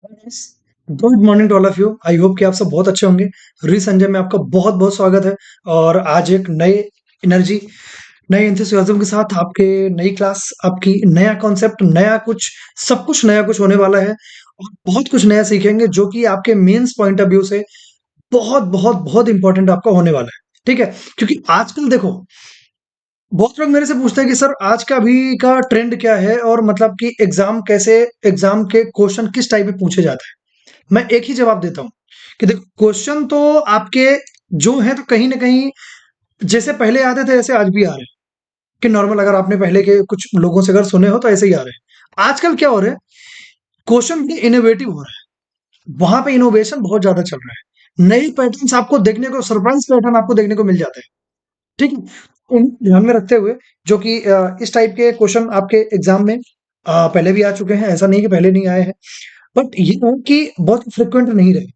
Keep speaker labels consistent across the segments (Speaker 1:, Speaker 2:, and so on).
Speaker 1: Good morning to all of you. I hope कि आप सब बहुत अच्छे होंगे। री संजय में आपका बहुत बहुत स्वागत है। और आज एक नए एनर्जी, नए एंथुसियाज्म के साथ आपके नई क्लास, आपकी नया कॉन्सेप्ट, नया कुछ, सब कुछ नया कुछ होने वाला है। और बहुत कुछ नया सीखेंगे जो कि आपके मेंस पॉइंट ऑफ व्यू से बहुत बहुत बहुत इंपॉर्टेंट आपका होने वाला है। ठीक है, क्योंकि आजकल देखो, बहुत लोग मेरे से पूछते हैं कि सर आज का अभी का ट्रेंड क्या है, और मतलब कि एग्जाम कैसे, एग्जाम के क्वेश्चन किस टाइप में पूछे जाते हैं। मैं एक ही जवाब देता हूँ कि देखो, क्वेश्चन तो आपके जो है तो कहीं ना कहीं जैसे पहले आते थे ऐसे आज भी आ रहे हैं। कि नॉर्मल, अगर आपने पहले के कुछ लोगों से अगर सुने हो तो ऐसे ही आ रहे हैं। आजकल क्या हो रहा है, क्वेश्चन बड़े इनोवेटिव हो रहा है। वहां पे इनोवेशन बहुत ज्यादा चल रहा है। नए पैटर्न्स आपको देखने को, सरप्राइज पैटर्न आपको देखने को मिल जाते हैं। ठीक है, उनको ध्यान में रखते हुए, जो कि इस टाइप के क्वेश्चन आपके एग्जाम में पहले भी आ चुके हैं, ऐसा नहीं कि पहले नहीं आए हैं, बट ये है कि बहुत फ्रिक्वेंट नहीं रहे।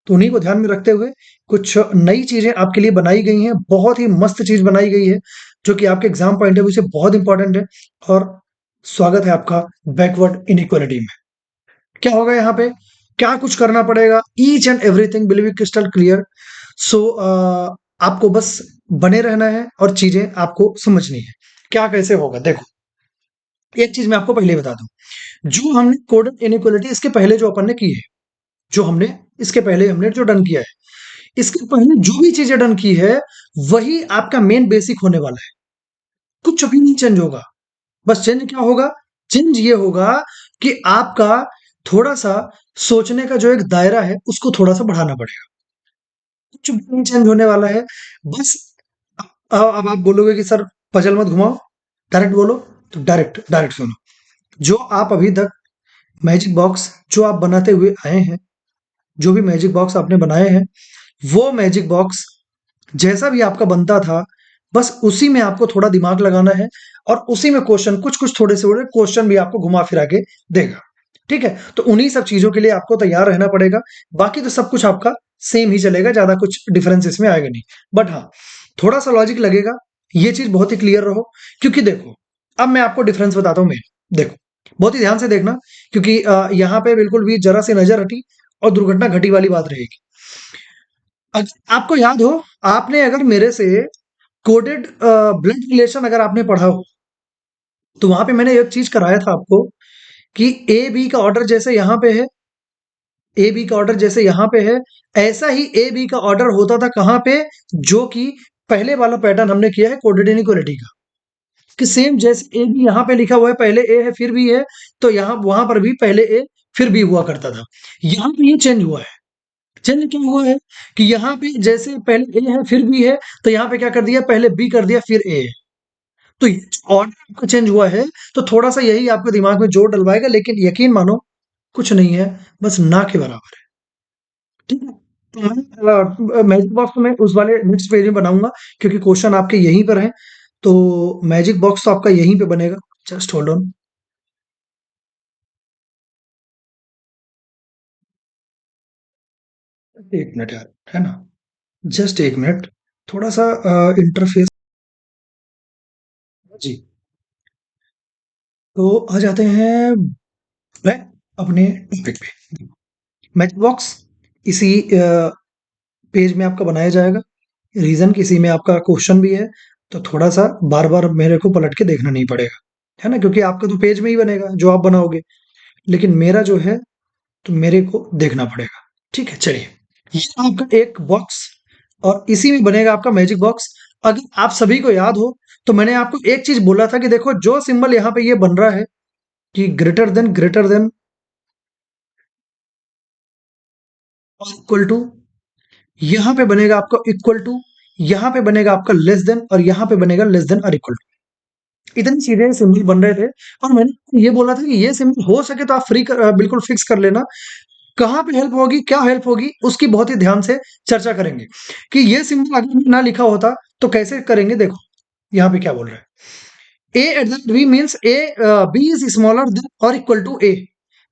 Speaker 1: तो उन्हीं को ध्यान में रखते हुए कुछ नई चीजें आपके लिए बनाई गई हैं। बहुत ही मस्त चीज बनाई गई है जो कि आपके एग्जाम पॉइंट ऑफ व्यू से बहुत इंपॉर्टेंट है। और स्वागत है आपका बैकवर्ड इनइक्वालिटी में। क्या होगा यहाँ पे, क्या कुछ करना पड़ेगा, each and everything will be crystal clear. So आपको बस बने रहना है और चीजें आपको समझनी है। क्या कैसे होगा, देखो, एक चीज मैं आपको पहले ही बता दूं। जो हमने कोडेड इनइक्वालिटी इसके पहले जो अपन ने की है, जो हमने इसके पहले हमने जो डन किया है, इसके पहले जो भी चीजें डन की है, वही आपका मेन बेसिक होने वाला है। कुछ भी नहीं चेंज होगा। बस चेंज क्या होगा, चेंज ये होगा कि आपका थोड़ा सा सोचने का जो एक दायरा है उसको थोड़ा सा बढ़ाना पड़ेगा। कुछ भी नहीं चेंज होने वाला है। बस अब आप बोलोगे कि सर पजल मत घुमाओ, डायरेक्ट बोलो। तो डायरेक्ट डायरेक्ट सुनो। जो आप अभी तक मैजिक बॉक्स जो आप बनाते हुए आए हैं, जो भी मैजिक बॉक्स आपने बनाए हैं, वो मैजिक बॉक्स जैसा भी आपका बनता था, बस उसी में आपको थोड़ा दिमाग लगाना है। और उसी में क्वेश्चन, कुछ कुछ थोड़े से थोड़े क्वेश्चन भी आपको घुमा फिरा के देगा। ठीक है, तो उन्हीं सब चीजों के लिए आपको तैयार रहना पड़ेगा। बाकी तो सब कुछ आपका सेम ही चलेगा, ज्यादा कुछ डिफरेंस इसमें आएगा नहीं। बट हाँ, थोड़ा सा लॉजिक लगेगा। ये चीज बहुत ही क्लियर रहो, क्योंकि देखो, अब मैं आपको डिफरेंस बताता हूँ। मैं, देखो, बहुत ही ध्यान से देखना, क्योंकि यहाँ पे बिल्कुल भी जरा सी नजर हटी और दुर्घटना घटी वाली बात रहेगी। अगर आपको याद हो, आपने अगर मेरे से कोडेड ब्लड रिलेशन अगर आपने पढ़ा हो, तो वहां पे मैंने एक चीज कराया था आपको कि ए बी का ऑर्डर जैसे यहाँ पे है, ए बी का ऑर्डर जैसे यहाँ पे है, ऐसा ही ए बी का ऑर्डर होता था कहाँ पे, जो कि पहले वाला पैटर्न हमने किया है कोडेड इनइक्वालिटी का। कि सेम जैसे ए बी यहाँ पे लिखा हुआ है, पहले ए है फिर बी है, तो यहाँ वहां पर भी पहले ए फिर बी हुआ करता था। यहाँ पे ये चेंज हुआ है। चेंज क्या हुआ है कि यहाँ पे जैसे पहले ए है फिर बी है, तो यहाँ पे क्या कर दिया, पहले बी कर दिया फिर ए है। तो ये जो ऑर्डर आपका चेंज हुआ है, तो थोड़ा सा यही आपके दिमाग में जोर डलवाएगा, लेकिन यकीन मानो कुछ नहीं है, बस ना के बराबर है। ठीक है, तो मैं मैजिक बॉक्स में उस वाले नेक्स्ट पेज में बनाऊंगा, क्योंकि क्वेश्चन आपके यहीं पर है। तो मैजिक बॉक्स तो आपका यहीं पे बनेगा। जस्ट होल्ड ऑन, एक मिनट यार, है ना, जस्ट एक मिनट, थोड़ा सा इंटरफेस जी। तो आ जाते हैं मैं अपने टॉपिक पे। मैच बॉक्स इसी पेज में आपका बनाया जाएगा। रीजन किसी में आपका क्वेश्चन भी है, तो थोड़ा सा बार बार मेरे को पलट के देखना नहीं पड़ेगा, है ना, क्योंकि आपका तो पेज में ही बनेगा जो आप बनाओगे, लेकिन मेरा जो है तो मेरे को देखना पड़ेगा। ठीक है, चलिए, ये आपका एक बॉक्स, और इसी में बनेगा आपका मैजिक बॉक्स। अगर आप सभी को याद हो, तो मैंने आपको एक चीज बोला था कि देखो, जो सिंबल यहाँ पे ये बन रहा है कि ग्रेटर देन और इक्वल टू, यहाँ पे बनेगा आपका इक्वल टू, यहाँ पे बनेगा आपका लेस देन, और यहाँ पे बनेगा लेस देन और इक्वल टू। इतनी चीजें सिंबल बन रहे थे। और मैंने ये बोला था कि ये सिंबल हो सके तो आप बिल्कुल फिक्स कर लेना। कहाँ पे हेल्प होगी, क्या हेल्प होगी, उसकी बहुत ही ध्यान से चर्चा करेंगे। कि ये सिंबल अगर ना लिखा होता तो कैसे करेंगे, देखो यहाँ पे क्या बोल रहा है। A at the B means A, B is smaller than और equal to A,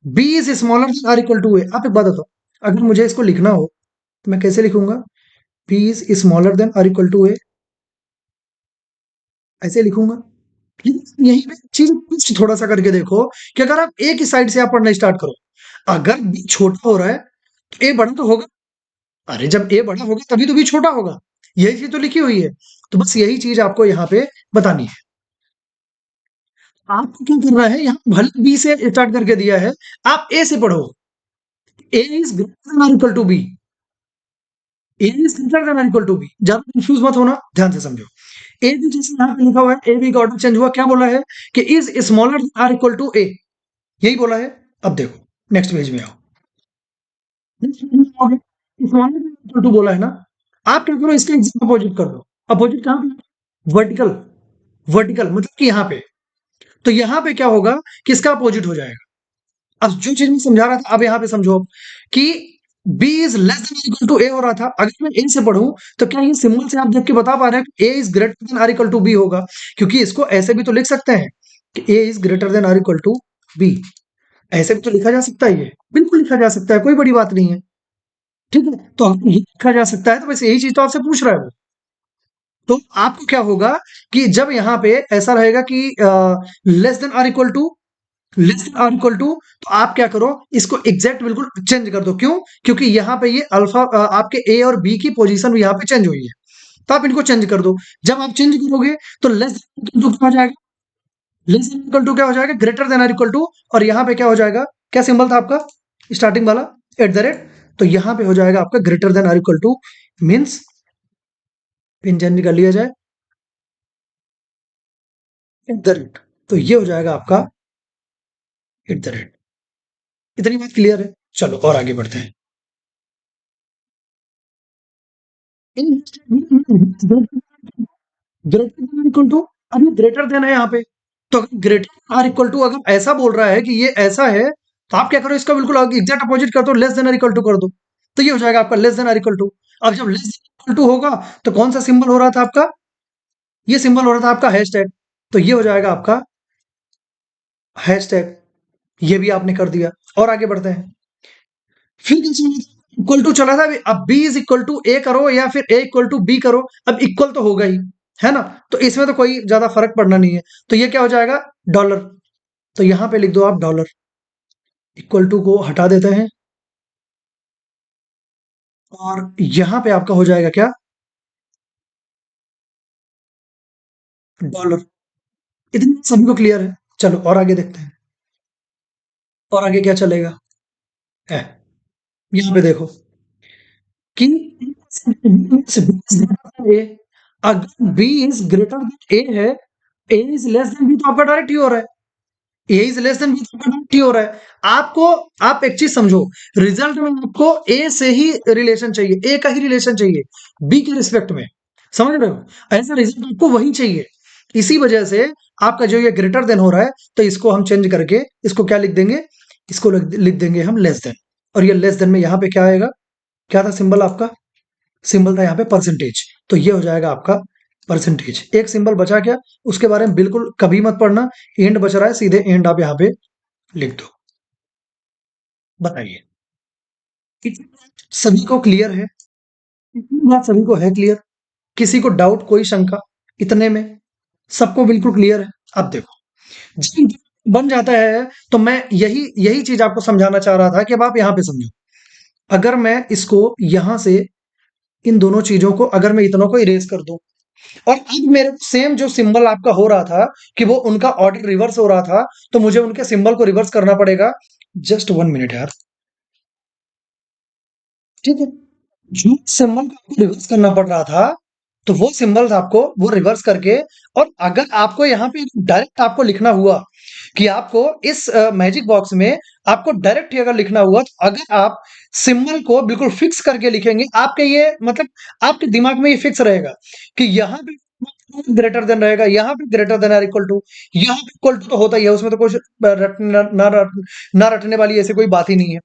Speaker 1: B is smaller than और इक्वल टू ए। आप एक बात बताओ, अगर मुझे इसको लिखना हो तो मैं कैसे लिखूंगा, बी इज स्मॉलर देन और इक्वल टू ए, ऐसे लिखूंगा। यहीं पे चीज कुछ थोड़ा सा करके देखो कि अगर आप एक ही साइड से आप पढ़ना स्टार्ट करो, अगर बी छोटा हो रहा है तो ए बड़ा तो होगा। अरे जब ए बड़ा होगा तभी तो बी छोटा होगा। यही चीज तो लिखी हुई है। तो बस यही चीज आपको यहाँ पे बतानी है। आपको क्या करना है, यहाँ भले बी से स्टार्ट करके दिया है, आप ए से पढ़ो। ए इज ग्रेटर देन और equal to B. A is greater than और इक्वल टू बी। ज्यादा कंफ्यूज मत होना, ध्यान से समझो। ए बी जैसे यहाँ पे लिखा हुआ है, ए बी का ऑर्डर चेंज हुआ, क्या बोला है कि is smaller than or equal to A, यही बोला है। अब देखो नेक्स्ट पेज में आओ। नेक्स्ट पेज में आओगे, स्मॉलर देन इक्वल टू बोला है ना, आप क्या करो, इसका एग्जैक्ट अपोजिट कर दो। अपोजिट कहाँ पे? वर्टिकल। वर्टिकल मतलब कि यहाँ पे। तो यहाँ पे क्या होगा कि इसका अपोजिट हो जाएगा। अब जो चीज मैं समझा रहा था, अब यहाँ पे समझो कि B is less than equal to A हो रहा था। अगर मैं ए से पढ़ूं तो क्या ये सिंबल से आप देख के बता पा रहे हैं कि A is greater than or equal to B होगा? क्योंकि इसको ऐसे भी तो लिख सकते हैं कि A is greater than or equal to B. ऐसे भी तो लिखा जा सकता है, ये बिल्कुल लिखा जा सकता है, कोई बड़ी बात नहीं है। ठीक है, तो अगर ये लिखा जा सकता है तो बस यही चीज तो आपसे पूछ रहा है वो। तो आपको क्या होगा कि जब यहाँ पे ऐसा रहेगा कि less than or equal to, less than or equal to, तो आप क्या करो, इसको एग्जैक्ट बिल्कुल चेंज कर दो। क्यों? क्योंकि यहाँ पे ये अल्फा आपके ए और बी की पोजीशन यहाँ पे चेंज हुई है, तो आप इनको चेंज कर दो। जब आप चेंज करोगे तो लेस देन इक्वल टू क्या हो जाएगा? लेस देन इक्वल टू क्या हो जाएगा? Greater than or equal to. और यहाँ पे क्या हो जाएगा? क्या सिंबल था आपका स्टार्टिंग वाला? At the rate. तो यहाँ पे हो जाएगा आपका greater than or equal to, means pin change कर लिया जाए, एट द रेट। तो ये हो जाएगा आपका एट द रेट। इतनी बात क्लियर है? चलो और आगे बढ़ते हैं। ग्रेटर देन इक्वल टू, अब ये ग्रेटर देन है यहाँ पे, तो ग्रेटर आर इक्वल टू अगर ऐसा बोल रहा है कि ये ऐसा है, तो आप क्या करो, इसका बिल्कुल एग्जैक्ट अपोजिट कर दो, less than or equal to कर दो। तो ये हो जाएगा आपका less than or equal to. अब जब लेस देन इक्वल टू होगा तो कौन सा सिंबल हो रहा था आपका? ये सिंबल हो रहा था आपका हैश टैग। तो ये हो जाएगा आपका हैश टैग। ये भी आपने कर दिया। और आगे बढ़ते हैं। फिर इक्वल टू चला था, अब बी इज इक्वल टू ए करो या फिर ए इक्वल टू बी करो, अब इक्वल तो होगा ही, है ना? तो इसमें तो कोई ज्यादा फर्क पड़ना नहीं है। तो ये क्या हो जाएगा? डॉलर। तो यहां पे लिख दो आप डॉलर। इक्वल टू को हटा देते हैं और यहां पे आपका हो जाएगा क्या? डॉलर। इतनी सभी को क्लियर है? चलो और आगे देखते हैं। और आगे क्या चलेगा है, यहां पे देखो कि ए, अगर बी इज ग्रेटर देन ए है, ए इज लेस देन बी, तो आपका डायरेक्ट ही हो रहा है। ए इज लेस देन बी, तो आपका डायरेक्ट ही हो रहा है। आपको, आप एक चीज समझो, रिजल्ट में आपको ए से ही रिलेशन चाहिए, ए का ही रिलेशन चाहिए बी के रिस्पेक्ट में। समझ रहे हो? ऐसा रिजल्ट आपको वही चाहिए। इसी वजह से आपका जो ये ग्रेटर देन हो रहा है, तो इसको हम चेंज करके इसको क्या लिख देंगे? इसको लिख देंगे हम लेस देन। और ये लेस देन में यहाँ पे क्या आएगा? क्या था सिंबल आपका? सिंबल था यहाँ पे परसेंटेज। तो ये हो जाएगा आपका परसेंटेज। एक सिंबल बचा क्या, उसके बारे में बिल्कुल कभी मत पढ़ना। एंड बच रहा है, सीधे एंड आप यहाँ पे लिख दो। बताइए, सभी को क्लियर है? इतनी बात सभी को है क्लियर? किसी को डाउट, कोई शंका इतने में? सबको बिल्कुल क्लियर है? अब देखो, जब बन जाता है तो मैं यही यही चीज आपको समझाना चाह रहा था कि अब आप यहाँ पे समझो। अगर मैं इसको यहां से, इन दोनों चीजों को अगर मैं इतनों को इरेज कर दूं, और अब मेरे सेम जो सिंबल आपका हो रहा था कि वो उनका ऑर्डर रिवर्स हो रहा था, तो मुझे उनके सिंबल को रिवर्स करना पड़ेगा। जस्ट 1 मिनट यार। ठीक है, जो सिंबल को आपको रिवर्स करना पड़ रहा था, तो वो सिंबल्स आपको वो रिवर्स करके, और अगर आपको यहाँ पे डायरेक्ट आपको लिखना हुआ कि आपको इस मैजिक बॉक्स में आपको डायरेक्ट ही अगर लिखना हुआ, तो अगर आप सिंबल को बिल्कुल फिक्स करके लिखेंगे, आपके ये मतलब आपके दिमाग में ये फिक्स रहेगा कि यहाँ पे ग्रेटर देन रहेगा, यहाँ पे greater than or equal to, यहाँ पे इक्वल टू तो होता ही है, उसमें तो कुछ ना रटने वाली ऐसी कोई बात ही नहीं है।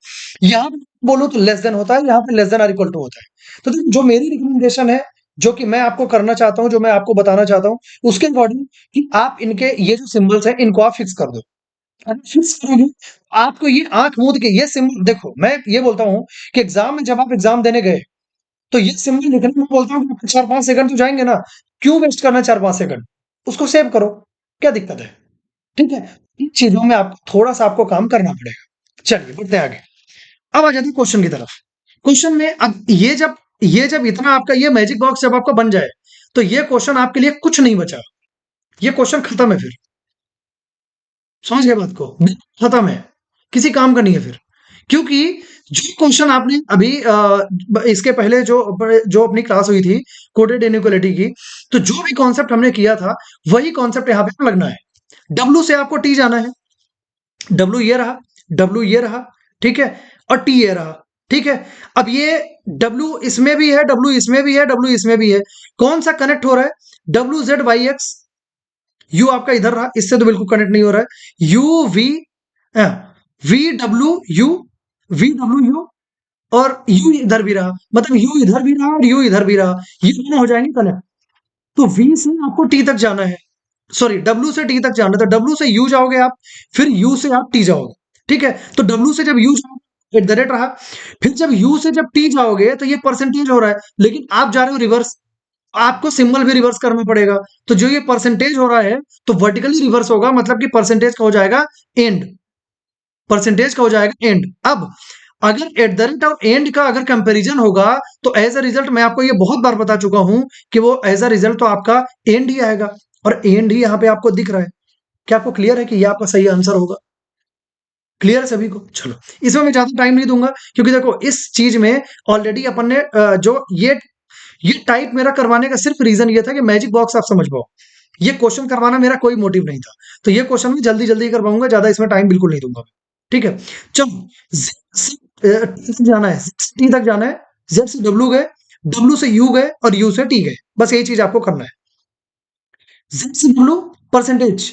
Speaker 1: यहाँ पे बोलो तो लेस देन होता है, यहाँ पे less than or equal to होता है। तो देखो, जो मेरी रिकमेंडेशन है, जो कि मैं आपको करना चाहता हूँ, जो मैं आपको बताना चाहता हूँ, उसके अकॉर्डिंग कि आप इनके ये जो सिंबल्स हैं, इनको आप फिक्स कर दो। अगर फिक्स करोगे, आपको ये आंख मूंद के ये सिंबल देखो, मैं ये बोलता हूँ कि एग्जाम में जब आप एग्जाम देने गए, तो ये सिंबल लिखने में बोलता हूँ कि 4-5 सेकंड तो जाएंगे ना। क्यों वेस्ट करना 4-5 सेकंड? उसको सेव करो, क्या दिक्कत है? ठीक है, इन चीजों में आपको थोड़ा सा आपको काम करना पड़ेगा। चलिए बढ़ते हैं आगे। अब आ जाते हैं क्वेश्चन की तरफ। क्वेश्चन में अब ये जब इतना आपका ये मैजिक बॉक्स जब आपका बन जाए, तो ये क्वेश्चन आपके लिए कुछ नहीं बचा, ये क्वेश्चन खत्म है फिर। समझ गए बात को? खत्म है, किसी काम का नहीं है फिर। क्योंकि जो क्वेश्चन आपने अभी इसके पहले जो अपनी क्लास हुई थी कोटेड इनइक्वालिटी की, तो जो भी कॉन्सेप्ट हमने किया था वही कॉन्सेप्ट यहाँ पे लगना है। डब्ल्यू से आपको टी जाना है, डब्ल्यू ये रहा, डब्ल्यू ये रहा, ठीक है, और टी ये रहा, ठीक है। अब ये डब्ल्यू इसमें भी है, डब्ल्यू इसमें भी है, डब्ल्यू इसमें भी है, कौन सा कनेक्ट हो रहा है? W Z Y X, U आपका इधर रहा, इससे तो बिल्कुल कनेक्ट नहीं हो रहा है। U V V W U, V W U, और यू इधर भी रहा, मतलब यू इधर भी रहा और यू इधर भी रहा, ये दोनों हो जाएंगे कनेक्ट। तो वी से आपको टी तक जाना है, सॉरी डब्ल्यू से टी तक जाना है, तो डब्ल्यू से यू जाओगे आप, फिर यू से आप टी जाओगे, ठीक है। तो डब्ल्यू से जब यू जाओगे एट द रेट रहा, फिर जब यू से जब टी जाओगे तो ये परसेंटेज हो रहा है, लेकिन आप जा रहे हो रिवर्स, आपको सिंबल भी रिवर्स करना पड़ेगा। तो जो ये परसेंटेज हो रहा है तो वर्टिकली रिवर्स होगा, मतलब कि परसेंटेज का हो जाएगा एंड, परसेंटेज का हो जाएगा एंड। अब अगर एट द रेट और एंड का अगर कंपैरिजन होगा, तो एज अ रिजल्ट मैं आपको ये बहुत बार बता चुका हूं कि वो एज अ रिजल्ट तो आपका एंड ही आएगा, और एंड ही यहाँ पे आपको दिख रहा है। क्या आपको क्लियर है कि ये आपका सही आंसर होगा? क्लियर है सभी को? चलो, इसमें मैं ज्यादा टाइम नहीं दूंगा, क्योंकि देखो इस चीज में ऑलरेडी अपन ने जो ये टाइप मेरा करवाने का सिर्फ रीजन ये था कि मैजिक बॉक्स आप समझ पाओ। ये क्वेश्चन करवाना मेरा कोई मोटिव नहीं था, तो ये क्वेश्चन मैं जल्दी जल्दी करवाऊंगा, ज्यादा इसमें टाइम बिल्कुल नहीं दूंगा। ठीक है, चलो, टी तक जाना है, टी तक जाना है, जेड से डब्ल्यू गए, डब्ल्यू से यू गए और यू से टी गए, बस यही चीज आपको करना है। जेड से डब्ल्यू परसेंटेज,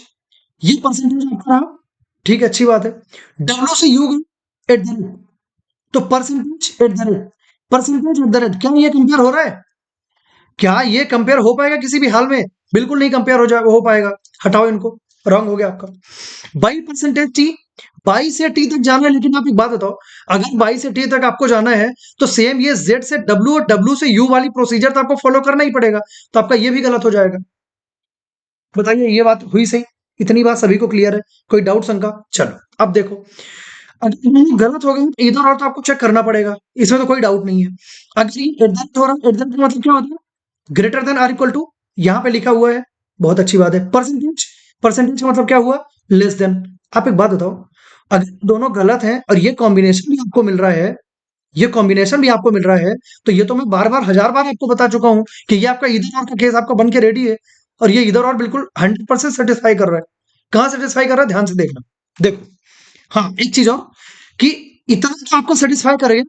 Speaker 1: ये परसेंटेज आपका रहा, ठीक है, अच्छी बात है। डब्ल्यू से यू गए एट द रेट, तो percentage at the rate, percentage at the rate, क्या ये कंपेयर हो रहा है? क्या ये कंपेयर हो पाएगा किसी भी हाल में? बिल्कुल नहीं कंपेयर हो पाएगा, हटाओ इनको, रॉन्ग हो गया आपका। बाई परसेंटेज टी, बाई से टी तक जाना है, लेकिन आप एक बात बताओ, अगर बाई से टी तक आपको जाना है तो सेम ये जेड से डब्ल्यू और डब्ल्यू से यू वाली प्रोसीजर तो आपको फॉलो करना ही पड़ेगा, तो आपका ये भी गलत हो जाएगा। बताइए, ये बात हुई सही? इतनी बात सभी को क्लियर है? कोई डाउट शंका? चलो अब देखो, अगर ये गलत हो गया तो इधर और तो आपको चेक करना पड़ेगा, इसमें तो कोई डाउट नहीं है। अगर ये एट हो रहा है, एट का मतलब क्या होता है? Greater than or equal to, यहाँ पे लिखा हुआ है, बहुत अच्छी बात है। परसेंटेज, परसेंटेज का मतलब क्या हुआ? Less than. आप एक बात बताओ, अगर दोनों गलत हैं और ये कॉम्बिनेशन भी आपको मिल रहा है, ये कॉम्बिनेशन भी आपको मिल रहा है, तो ये तो मैं बार बार हजार बार आपको बता चुका हूं कि ये आपका इधर और का केस आपका बन के रेडी है, और ये इधर और बिल्कुल 100% सेटिस्फाई कर रहा है। कहां सेटिस्फाई कर रहा है, ध्यान से देखना। देखो, हाँ एक चीज और, कि इतना तो आपको सेटिस्फाई करेगा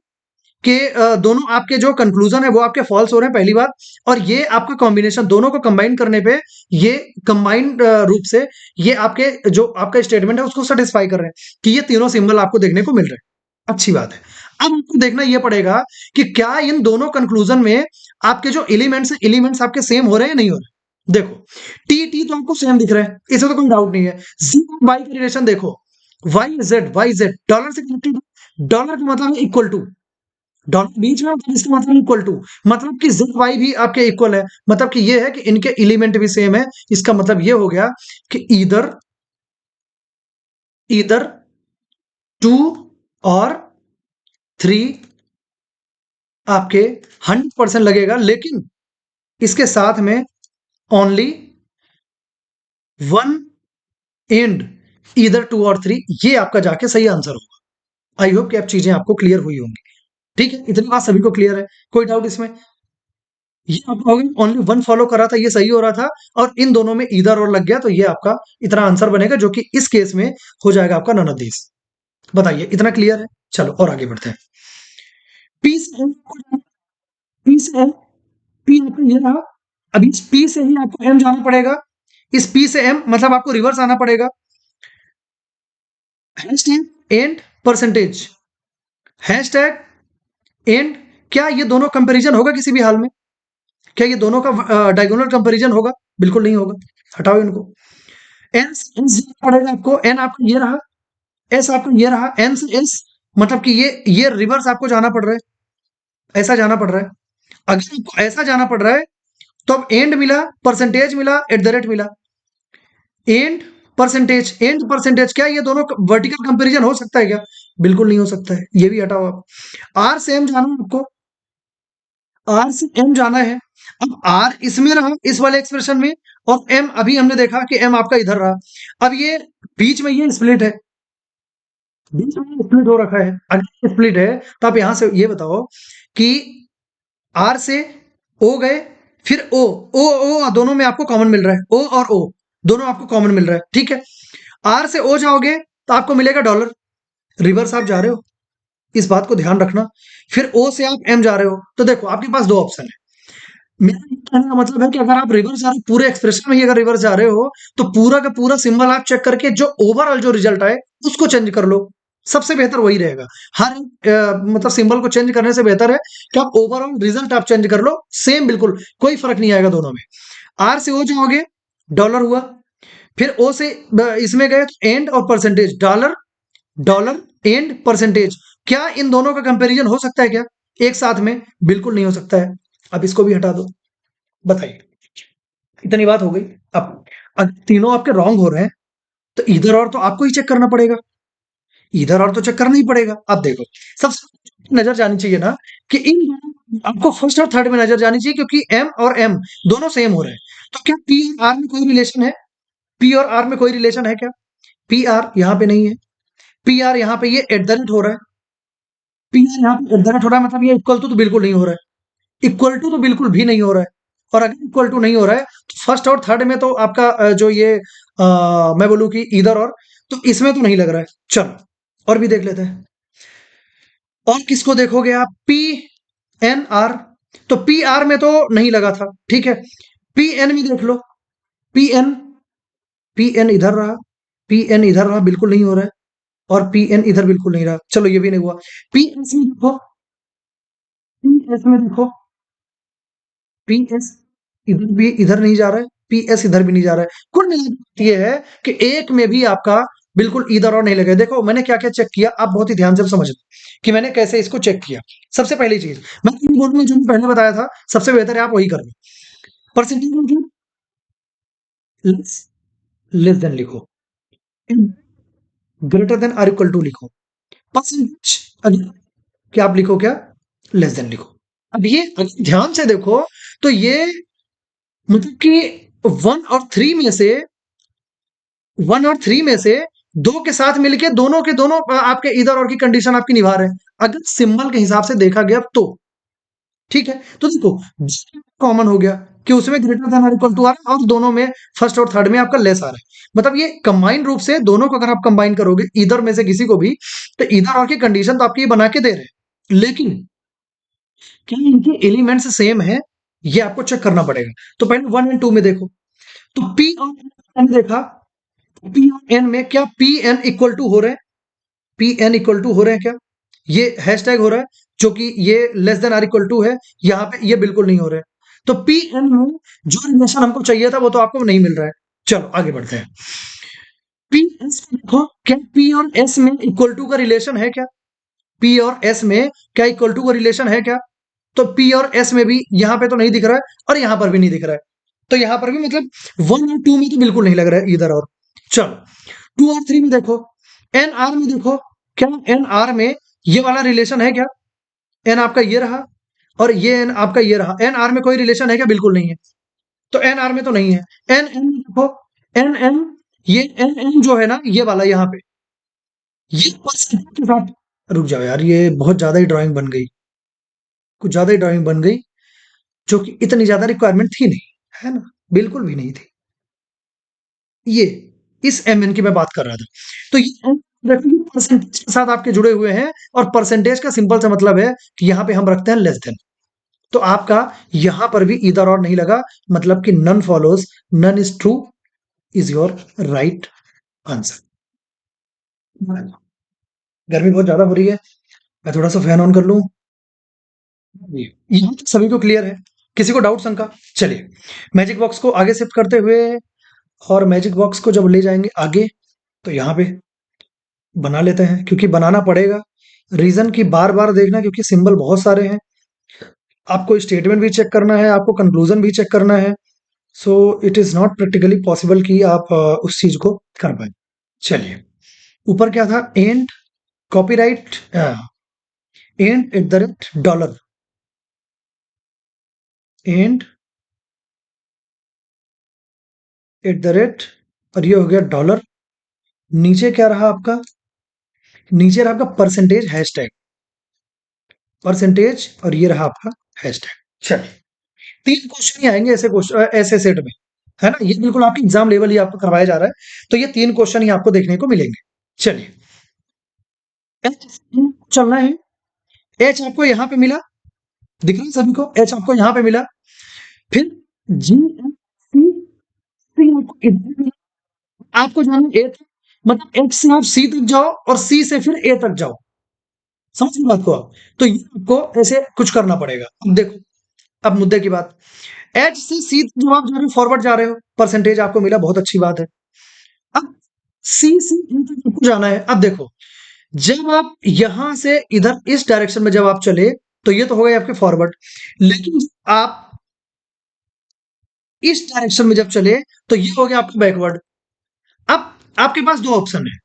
Speaker 1: कि दोनों आपके जो कंक्लूजन है वो आपके फॉल्स हो रहे हैं, पहली बात, और ये आपका कॉम्बिनेशन दोनों को कंबाइन करने पे, ये कंबाइंड रूप से ये आपके जो आपका स्टेटमेंट है उसको सेटिस्फाई कर रहे हैं कि ये तीनों सिंबल आपको देखने को मिल रहे हैं। अच्छी बात है। अब आपको देखना ये पड़ेगा कि क्या इन दोनों कंक्लूजन में आपके जो एलिमेंट्स है, एलिमेंट्स आपके सेम हो रहे हैं नहीं हो रहे? देखो, टी टी तो आपको सेम दिख रहा है, इसमें तो कोई डाउट नहीं है। जी वाई का रिलेशन देखो, वाई जेड डॉलर से कनेक्टेड, डॉलर का मतलब है इक्वल टू, डॉलर बीच में मतलब इसका मतलब इक्वल टू, मतलब कि जेड वाई भी आपके इक्वल है, मतलब कि ये है कि इनके एलिमेंट भी सेम है। इसका मतलब ये हो गया कि इधर इधर 2 और 3 आपके 100% लगेगा, लेकिन इसके साथ में ओनली 1 एंड इधर 2 और 3, ये आपका जाके सही आंसर होगा। आई होप कि अब चीजें आपको क्लियर हुई होंगी। ठीक है, इतनी बात सभी को क्लियर है? कोई डाउट इसमें? ये आप कहोगे ओनली 1 फॉलो कर रहा था, ये सही हो रहा था, और इन दोनों में ईदर और लग गया, तो ये आपका इतना आंसर बनेगा, जो कि इस केस में हो जाएगा आपका नन ऑफ दिस। बताइए, इतना क्लियर है? चलो और आगे बढ़ते हैं। पी से एम, पी से एम, पी आपका ये रहा, अब इस पी से ही आपको एम जाना पड़ेगा, इस पी से एम मतलब आपको रिवर्स आना पड़ेगा। Hashtag and percentage, hashtag and, क्या ये दोनों कंपैरिजन होगा किसी भी हाल में? क्या ये दोनों का डायगोनल कंपैरिजन होगा? बिल्कुल नहीं होगा, हटाओ इनको। एन से एस पड़ेगा आपको, एन आपका ये रहा, एस आपका ये रहा, एन से एस मतलब कि ये रिवर्स आपको जाना पड़ रहा है, ऐसा जाना पड़ रहा है। अगर आपको ऐसा जाना पड़ रहा है तो अब एंड मिला, परसेंटेज मिला, एट द रेट मिला, एंड परसेंटेज, एंड परसेंटेज, क्या ये दोनों वर्टिकल कंपैरिजन हो सकता है क्या? बिल्कुल नहीं हो सकता है, ये भी हटाओ आप। आर से एम जाना है आपको, आर से एम जाना है। अब आर इसमें रहा इस वाले एक्सप्रेशन में, और एम अभी हमने देखा कि एम आपका इधर रहा। अब ये बीच में ये स्प्लिट है, बीच में स्प्लिट हो रखा है। अगर स्प्लिट है तो आप यहां से ये बताओ कि आर से ओ गए, फिर ओ, ओ ओ दोनों में आपको कॉमन मिल रहा है, ओ और ओ दोनों आपको कॉमन मिल रहा है, ठीक है। आर से ओ जाओगे तो आपको मिलेगा डॉलर, रिवर्स आप जा रहे हो, इस बात को ध्यान रखना। फिर ओ से आप एम जा रहे हो, तो देखो आपके पास दो ऑप्शन है। मेरा ये कहने का मतलब है कि अगर आप रिवर्स जा रहे हो, पूरे एक्सप्रेशन में ही अगर रिवर्स जा रहे हो, तो पूरा का पूरा सिंबल आप चेक करके जो ओवरऑल जो रिजल्ट आए उसको चेंज कर लो, सबसे बेहतर वही रहेगा। हर मतलब सिंबल को चेंज करने से बेहतर है कि आप ओवरऑल रिजल्ट आप चेंज कर लो, सेम बिल्कुल कोई फर्क नहीं आएगा दोनों में। आर से ओ जाओगे, डॉलर हुआ। फिर ओ से इसमें गए तो एंड और percentage, dollar dollar and percentage. क्या इन दोनों का कंपैरिजन हो सकता है क्या एक साथ में? बिल्कुल नहीं हो सकता है। अब इसको भी हटा दो, बताइए। इतनी बात हो गई। अब अगर तीनों आपके रॉन्ग हो रहे हैं तो इधर और तो आपको ही चेक करना पड़ेगा, इधर और तो चेक करना ही पड़ेगा। अब देखो, सबसे नजर जानी चाहिए ना कि इन दोनों, आपको फर्स्ट और थर्ड में नजर जानी चाहिए, क्योंकि एम और एम दोनों सेम हो रहे हैं। तो क्या पी और आर में कोई रिलेशन है? पी और आर में कोई रिलेशन है क्या? पी आर यहाँ पे नहीं है, पी आर यहाँ पे ये एट द रेट हो रहा है, पी आर यहाँ पे एट द रेट हो रहा है, मतलब ये इक्वल टू तो बिल्कुल नहीं हो रहा है, इक्वल टू तो बिल्कुल भी नहीं हो रहा है। और अगर इक्वल टू नहीं हो रहा है तो फर्स्ट और थर्ड में तो आपका जो ये मैं बोलूँ कि इधर और, तो इसमें तो नहीं लग रहा है। चलो और भी देख लेते हैं। और किसको देखोगे आप? पी एन आर, तो पी आर में तो नहीं लगा था, ठीक है। पी एन में देख लो, पी एन, पी एन इधर रहा, पी एन इधर रहा, बिल्कुल नहीं हो रहा है। और पी एन इधर बिल्कुल नहीं रहा, चलो ये भी नहीं हुआ। पी एस में देखो, पी एस में देखो, पी एस इधर भी इधर नहीं जा रहा है, पी एस इधर भी नहीं जा रहा है। कुल मिलाकर ये है कि एक में भी आपका बिल्कुल इधर और नहीं लगे। देखो मैंने क्या क्या चेक किया, आप बहुत ही ध्यान से समझना कि मैंने कैसे इसको चेक किया। सबसे पहली चीज मैं बोल रहा हूँ, जो मैं पहले बताया था, सबसे बेहतर है आप वही करना। परसेंटेज मतलब लेस, लेस देन लिखो, greater than or equal to लिखो। परसेंटेज अगर क्या आप लिखो, क्या लेस देन लिखो। अब ये अगर ध्यान से देखो तो ये मतलब कि वन और थ्री में से, वन और थ्री में से दो के साथ मिलके दोनों के दोनों आपके इधर और की कंडीशन आपकी निभा रहे हैं, अगर सिंबल के हिसाब से देखा गया तो। ठीक है, तो देखो कॉमन हो गया कि उसमें ग्रेटर देन और इक्वल टू आ रहा है, और दोनों में फर्स्ट और थर्ड में आपका लेस आ रहा है। मतलब ये कंबाइन रूप से दोनों को अगर आप कंबाइन करोगे इधर में से किसी को भी, तो इधर और की कंडीशन तो आपकी ये बना के दे रहे हैं, लेकिन क्या इनके एलिमेंट्स सेम है, ये आपको चेक करना पड़ेगा। तो पहले वन एंड टू में देखो, तो पी और एन देखा, पी और एन में क्या पी एन इक्वल टू हो रहे हैं? पी एन इक्वल टू हो रहे हैं क्या? ये हैशटैग हो रहा है, जो कि ये less than or equal to है, यहाँ पे ये बिल्कुल नहीं हो रहा है। तो पी एन में जो रिलेशन हमको चाहिए था वो तो आपको नहीं मिल रहा है। चलो आगे बढ़ते हैं। पी एस देखो, क्या पी और एस में इक्वल टू का रिलेशन है क्या? पी और एस में क्या इक्वल टू का रिलेशन है क्या? तो पी और एस में भी यहाँ पे तो नहीं दिख रहा है, और यहाँ पर भी नहीं दिख रहा है। तो यहाँ पर भी मतलब वन और टू में तो बिल्कुल नहीं लग रहा है इधर और। चलो टू और थ्री में देखो, एन आर में देखो, क्या एन आर में ये वाला रिलेशन है क्या? एन आपका ये रहा और ये एन आपका ये रहा, एन आर में कोई रिलेशन है क्या? बिल्कुल नहीं है। तो एन आर में तो नहीं है। एन एन में देखो, एन एन, ये एन एन जो है ना ये वाला यहाँ पे, ये परसेंटेज के साथ, रुक जाओ यार, ये बहुत ज्यादा ही ड्राइंग बन गई, कुछ ज्यादा ही ड्राइंग बन गई, जो कि इतनी ज्यादा रिक्वायरमेंट थी नहीं, है ना, बिल्कुल भी नहीं थी। ये इस एम एन की मैं बात कर रहा था। तो ये परसेंटेज के साथ आपके जुड़े हुए हैं, और परसेंटेज का सिंपल सा मतलब है कि यहाँ पे हम रखते हैं लेस देन। तो आपका यहां पर भी इधर और नहीं लगा, मतलब कि none follows, none is true is your right answer. गर्मी बहुत ज्यादा हो रही है, मैं थोड़ा सा फैन ऑन कर लूं। यहाँ तक सभी को क्लियर है? किसी को डाउट शंका? चलिए मैजिक बॉक्स को आगे शिफ्ट करते हुए, और मैजिक बॉक्स को जब ले जाएंगे आगे, तो यहाँ पे बना लेते हैं, क्योंकि बनाना पड़ेगा। रीजन की बार बार देखना, क्योंकि सिंबल बहुत सारे हैं, आपको स्टेटमेंट भी चेक करना है, आपको कंक्लूजन भी चेक करना है। So it is not practically possible कि आप उस चीज को कर पाए। चलिए ऊपर क्या था? And copyright and eight the rate dollar and eight the rate, और ये हो गया डॉलर। नीचे क्या रहा आपका? नीचे रहा आपका परसेंटेज हैशटैग, परसेंटेज, और ये रहा आपका हैशटैग। चलिए, 3 क्वेश्चन ही आएंगे ऐसे क्वेश्चन, ऐसे सेट में, है ना? ये बिल्कुल आपके एग्जाम लेवल ही आपको करवाया जा रहा है, तो ये 3 क्वेश्चन ही आपको देखने को मिलेंगे। चलिए, एच चलना है। एच आपको यहाँ पे मिला, दिख रहा है सभी को? एच आपको यहाँ पे मिला। फिर जी एफ सी, सी आपको इधर मिला। आपको जाना ए तक, मतलब एच से आप सी तक जाओ और सी से फिर ए तक जाओ। समझ गए बात को आप? तो ये आपको ऐसे कुछ करना पड़ेगा। अब देखो, अब मुद्दे की बात, एच से सी तक जब आप जा रहे हो, फॉरवर्ड जा रहे हो, परसेंटेज आपको मिला, बहुत अच्छी बात है। अब सी से ए तक आपको जाना है। अब देखो, जब आप यहां से इधर इस डायरेक्शन में जब आप चले, तो ये तो हो गए आपके फॉरवर्ड, लेकिन आप इस डायरेक्शन में जब चले, तो ये हो गया आपका बैकवर्ड। अब आपके पास दो ऑप्शन है,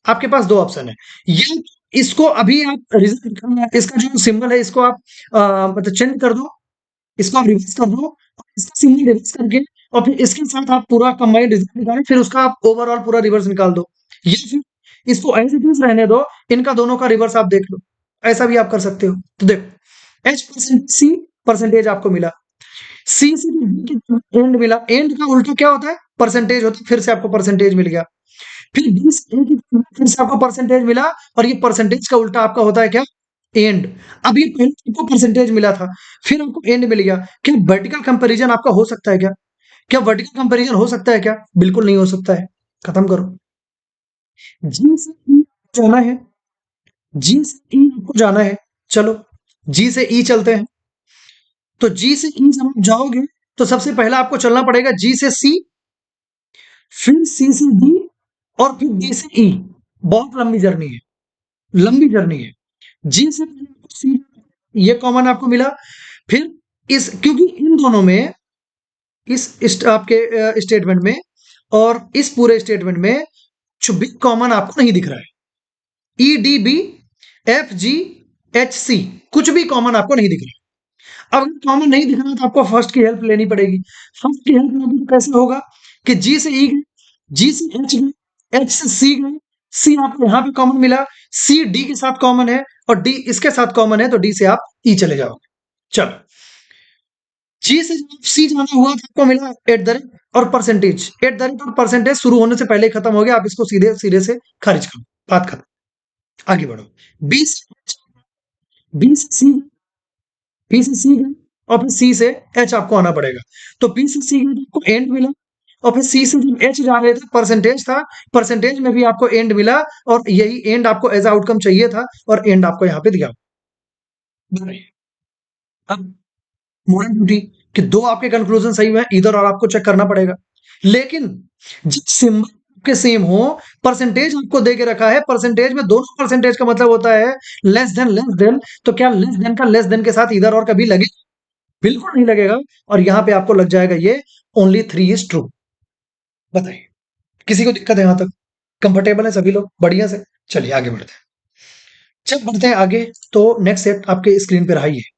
Speaker 1: आपके पास दो ऑप्शन है। ये इसको अभी आप इसका जो सिंबल है, इसको आप मतलब चेंज कर दो, इसको आप रिवर्स कर दो, और इसका सिंबल रिवर्स करके, और फिर इसके साथ आप पूरा कंबाइंड रिजल्ट निकालें, फिर उसका आप ओवरऑल पूरा रिवर्स निकाल दो, या फिर इसको एज इट इज रहने दो, इनका दोनों का रिवर्स आप देख लो, ऐसा भी आप कर सकते हो। तो देखो, एच परसेंट सी परसेंटेज आपको मिला, सी से एंड मिला, एंड का उल्टा क्या होता है? परसेंटेज होता है, फिर से आपको परसेंटेज मिल गया। फिर 20 ए की फिर से आपको परसेंटेज मिला, और ये परसेंटेज का उल्टा आपका होता है क्या? एंड। अब ये पहले आपको परसेंटेज मिला था, फिर आपको एंड मिल गया। क्या वर्टिकल कंपैरिजन आपका हो सकता है क्या? क्या वर्टिकल कंपैरिजन हो सकता है क्या? बिल्कुल नहीं हो सकता है। खत्म करो। जी से ई जाना है, जी से ई आपको जाना है। चलो, जी से ई चलते हैं। तो जी से ई जब आप जाओगे, तो सबसे पहला आपको चलना पड़ेगा जी से सी, फिर सी से डी, और फिर डी से ई। बहुत लंबी जर्नी है, लंबी जर्नी है। जी से सी, ये कॉमन आपको मिला। फिर इस, क्योंकि इन दोनों में, इस आपके स्टेटमेंट में और इस पूरे स्टेटमेंट में जो बिग कॉमन आपको नहीं दिख रहा है, E D B F G H C, कुछ भी कॉमन आपको नहीं दिख रहा है। अब कॉमन नहीं दिख रहा, तो आपको फर्स्ट की हेल्प लेनी पड़ेगी। फर्स्ट की हेल्प लेनी तो कैसे होगा कि जी से ई गए, जी से एच गए, एच से सी गए, सी आपको यहाँ पे कॉमन मिला, सी डी के साथ कॉमन है, और डी इसके साथ कॉमन है, तो डी से आप ई चले जाओगे। चलो, जी से जब सी जाना हुआ, तो आपको मिला एट द रेट और परसेंटेज। एट द रेट और परसेंटेज शुरू होने से पहले ही खत्म हो गया, आप इसको सीधे सिरे से खारिज करो, बात खत्म, आगे बढ़ो। बी से बी से सी, बी से सी गए, और फिर सी से एच आपको आना पड़ेगा। तो बी से सी गए, तो आपको एंड मिला, और फिर सी से जब एच जा रहे थे, परसेंटेज था, परसेंटेज में भी आपको एंड मिला, और यही एंड आपको एज आउटकम चाहिए था, और एंड आपको यहाँ पे दिया। अब मोरल ड्यूटी कि दो आपके कंक्लूजन सही हुए, इधर और आपको चेक करना पड़ेगा। लेकिन जब सिंबल के सेम हो, परसेंटेज आपको दे के रखा है, परसेंटेज में दोनों परसेंटेज का मतलब होता है लेस देन लेस देन, तो क्या लेस देन का लेस देन के साथ इधर और कभी लगे? बिल्कुल नहीं लगेगा। और यहां पे आपको लग जाएगा ये ओनली 3 इज ट्रू। बताइए, किसी को दिक्कत है? यहां तक कंफर्टेबल है सभी लोग बढ़िया से? चलिए आगे बढ़ते हैं। जब बढ़ते हैं आगे, तो नेक्स्ट सेट आपके स्क्रीन पे रहा ही है।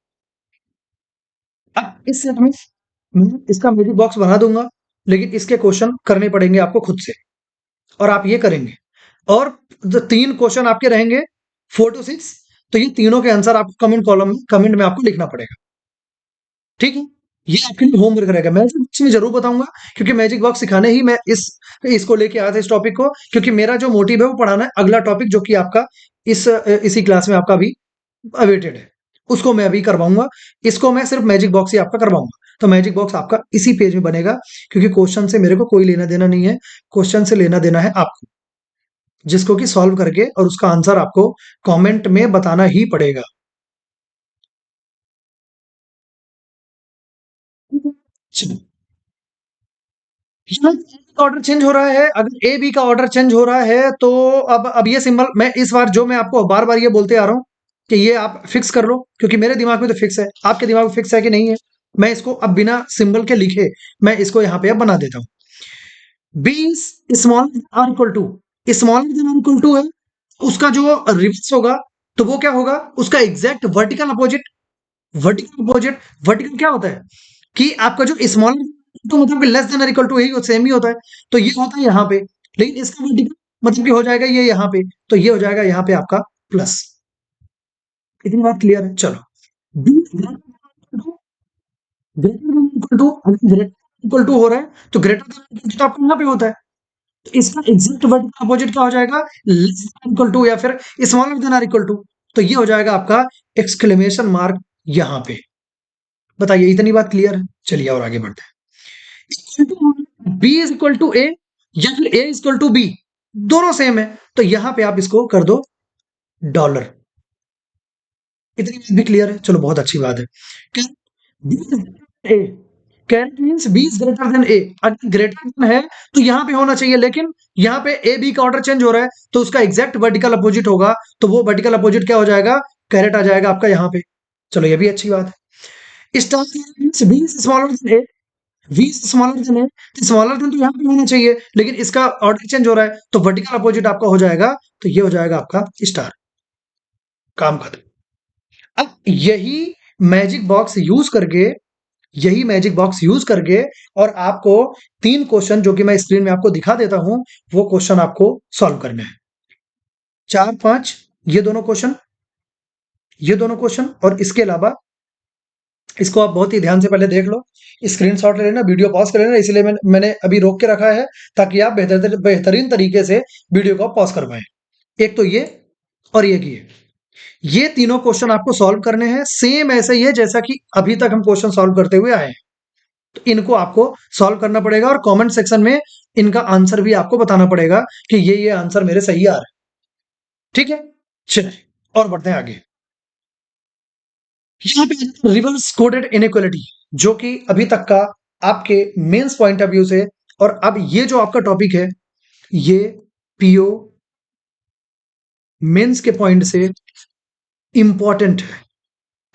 Speaker 1: अब इस सेट में मैं इसका म्यूजिक बॉक्स बना दूंगा, लेकिन इसके क्वेश्चन करने पड़ेंगे आपको खुद से, और आप ये करेंगे। और जो 3 क्वेश्चन आपके रहेंगे 4 टू 6, तो ये तीनों के आंसर आपको कमेंट कॉलम में, कमेंट में आपको लिखना पड़ेगा। ठीक है? ये आपके लिए होमवर्क रहेगा। मैजिक बॉक्स में जरूर बताऊंगा, क्योंकि मैजिक बॉक्स सिखाने ही मैं इसको लेके आया था, इस टॉपिक को, क्योंकि मेरा जो मोटिव है वो पढ़ाना है अगला टॉपिक, जो कि आपका इसी क्लास में आपका अभी अवेटेड है, उसको मैं अभी करवाऊंगा। इसको मैं सिर्फ मैजिक बॉक्स ही आपका करवाऊंगा। तो मैजिक बॉक्स आपका इसी पेज में बनेगा, क्योंकि क्वेश्चन से मेरे को कोई लेना देना नहीं है, क्वेश्चन से लेना देना है आपको, जिसको कि सॉल्व करके और उसका आंसर आपको कमेंट में बताना ही पड़ेगा। चलो, यहाँ ऑर्डर चेंज हो रहा है। अगर ए बी का ऑर्डर चेंज हो रहा है, तो अब ये सिंबल मैं इस बार, जो मैं आपको बार बार ये बोलते आ रहा हूँ कि ये आप फिक्स कर लो, क्योंकि मेरे दिमाग में तो फिक्स है, आपके दिमाग में फिक्स है कि नहीं है? मैं इसको अब बिना सिंबल के लिखे, मैं इसको यहाँ पे अब बना देता हूँ। B small or equal to, smaller than or equal to है, उसका जो रिवर्स होगा तो वो क्या होगा, उसका exact vertical opposite. Vertical opposite, vertical क्या होता है कि आपका जो स्मॉलर, तो मतलब कि लेस देन इक्वल टू यही सेम ही होता है, तो ये होता है यहाँ पे। लेकिन इसका वर्टिकल मतलब कि हो जाएगा ये यहाँ पे, तो ये हो जाएगा यहाँ पे आपका प्लस। इतनी बात क्लियर है? चलो, B greater than equal to, greater equal to हो रहा है तो ग्रेटर देन तो आपका यहाँ पे होता है, तो इसका एग्जैक्ट वर्टिकल अपोजिट क्या हो जाएगा, लेस देन इक्वल टू या फिर smaller than or equal to, तो ये हो जाएगा आपका एक्सक्लेमेशन मार्क यहाँ पे। बताइए, इतनी बात क्लियर है? चलिए और आगे बढ़ते हैं। बी इज इक्वल टू ए या फिर ए इज इक्वल टू बी, दोनों सेम है, तो यहां पे आप इसको कर दो डॉलर। इतनी बात भी क्लियर है? चलो, बहुत अच्छी बात है। A caret means B is greater than A, अगर ग्रेटर देन है तो यहां पे होना चाहिए, लेकिन यहाँ पे ए बी का ऑर्डर चेंज हो रहा है, तो उसका एग्जैक्ट वर्टिकल अपोजिट होगा, तो वो वर्टिकल अपोजिट क्या हो जाएगा, कैरेट आ जाएगा आपका यहाँ पे। चलो, ये भी अच्छी बात है। Star means B is smaller than A, V smaller than है, तो स्मॉलर देन तो यहाँ पे होना चाहिए, लेकिन इसका ऑर्डर चेंज हो रहा है, तो वर्टिकल अपोजिट आपका हो जाएगा, तो ये हो जाएगा आपका स्टार। काम खत्म। अब मैजिक बॉक्स यूज करके यही मैजिक बॉक्स यूज करके और आपको 3 क्वेश्चन जो कि मैं स्क्रीन में आपको दिखा देता हूं, वो क्वेश्चन आपको सॉल्व करने हैं। 4 5 ये दोनों क्वेश्चन, ये दोनों क्वेश्चन, और इसके अलावा इसको आप बहुत ही ध्यान से पहले देख लो, स्क्रीनशॉट ले लेना, वीडियो पॉज कर लेना, इसलिए मैंने अभी रोक के रखा है ताकि आप बेहतरीन तरीके से वीडियो को पॉज कर पाए। एक तो ये, और एक ये तीनों क्वेश्चन आपको सॉल्व करने हैं, सेम ऐसे ही है जैसा कि अभी तक हम क्वेश्चन सॉल्व करते हुए आए हैं। तो इनको आपको सॉल्व करना पड़ेगा और कमेंट सेक्शन में इनका आंसर भी आपको बताना पड़ेगा कि ये आंसर मेरे सही आ रहा है। ठीक है, चलिए और बढ़ते हैं आगे। यहाँ पे रिवर्स कोडेड इनइक्वालिटी, जो कि अभी तक का आपके मेंस पॉइंट ऑफ व्यू से, और अब ये जो आपका टॉपिक है, ये पीओ मेंस के पॉइंट से इंपॉर्टेंट है।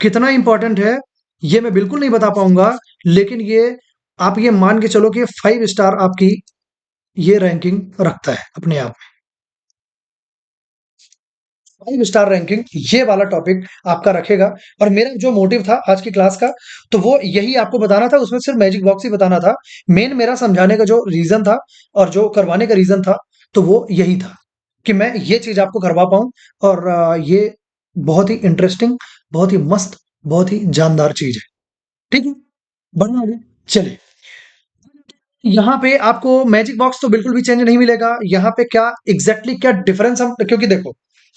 Speaker 1: कितना इंपॉर्टेंट है ये मैं बिल्कुल नहीं बता पाऊंगा, लेकिन ये आप ये मान के चलो कि 5 स्टार आपकी ये रैंकिंग रखता है अपने आप में। 5 स्टार रैंकिंग ये वाला टॉपिक आपका रखेगा। और मेरा जो मोटिव था आज की क्लास का, तो वो यही आपको बताना था, उसमें सिर्फ मैजिक बॉक्स ही बताना था। मेन मेरा समझाने का जो रीजन था और जो करवाने का रीजन था, तो वो यही था कि मैं ये चीज आपको करवा पाऊं। और ये बहुत ही इंटरेस्टिंग, बहुत ही मस्त, बहुत ही जानदार चीज है। ठीक है, बढ़ना आगे। चलिए, यहाँ पे आपको मैजिक बॉक्स तो बिल्कुल भी चेंज नहीं मिलेगा। यहाँ पे क्या एग्जैक्टली क्या डिफरेंस हम, क्योंकि देखो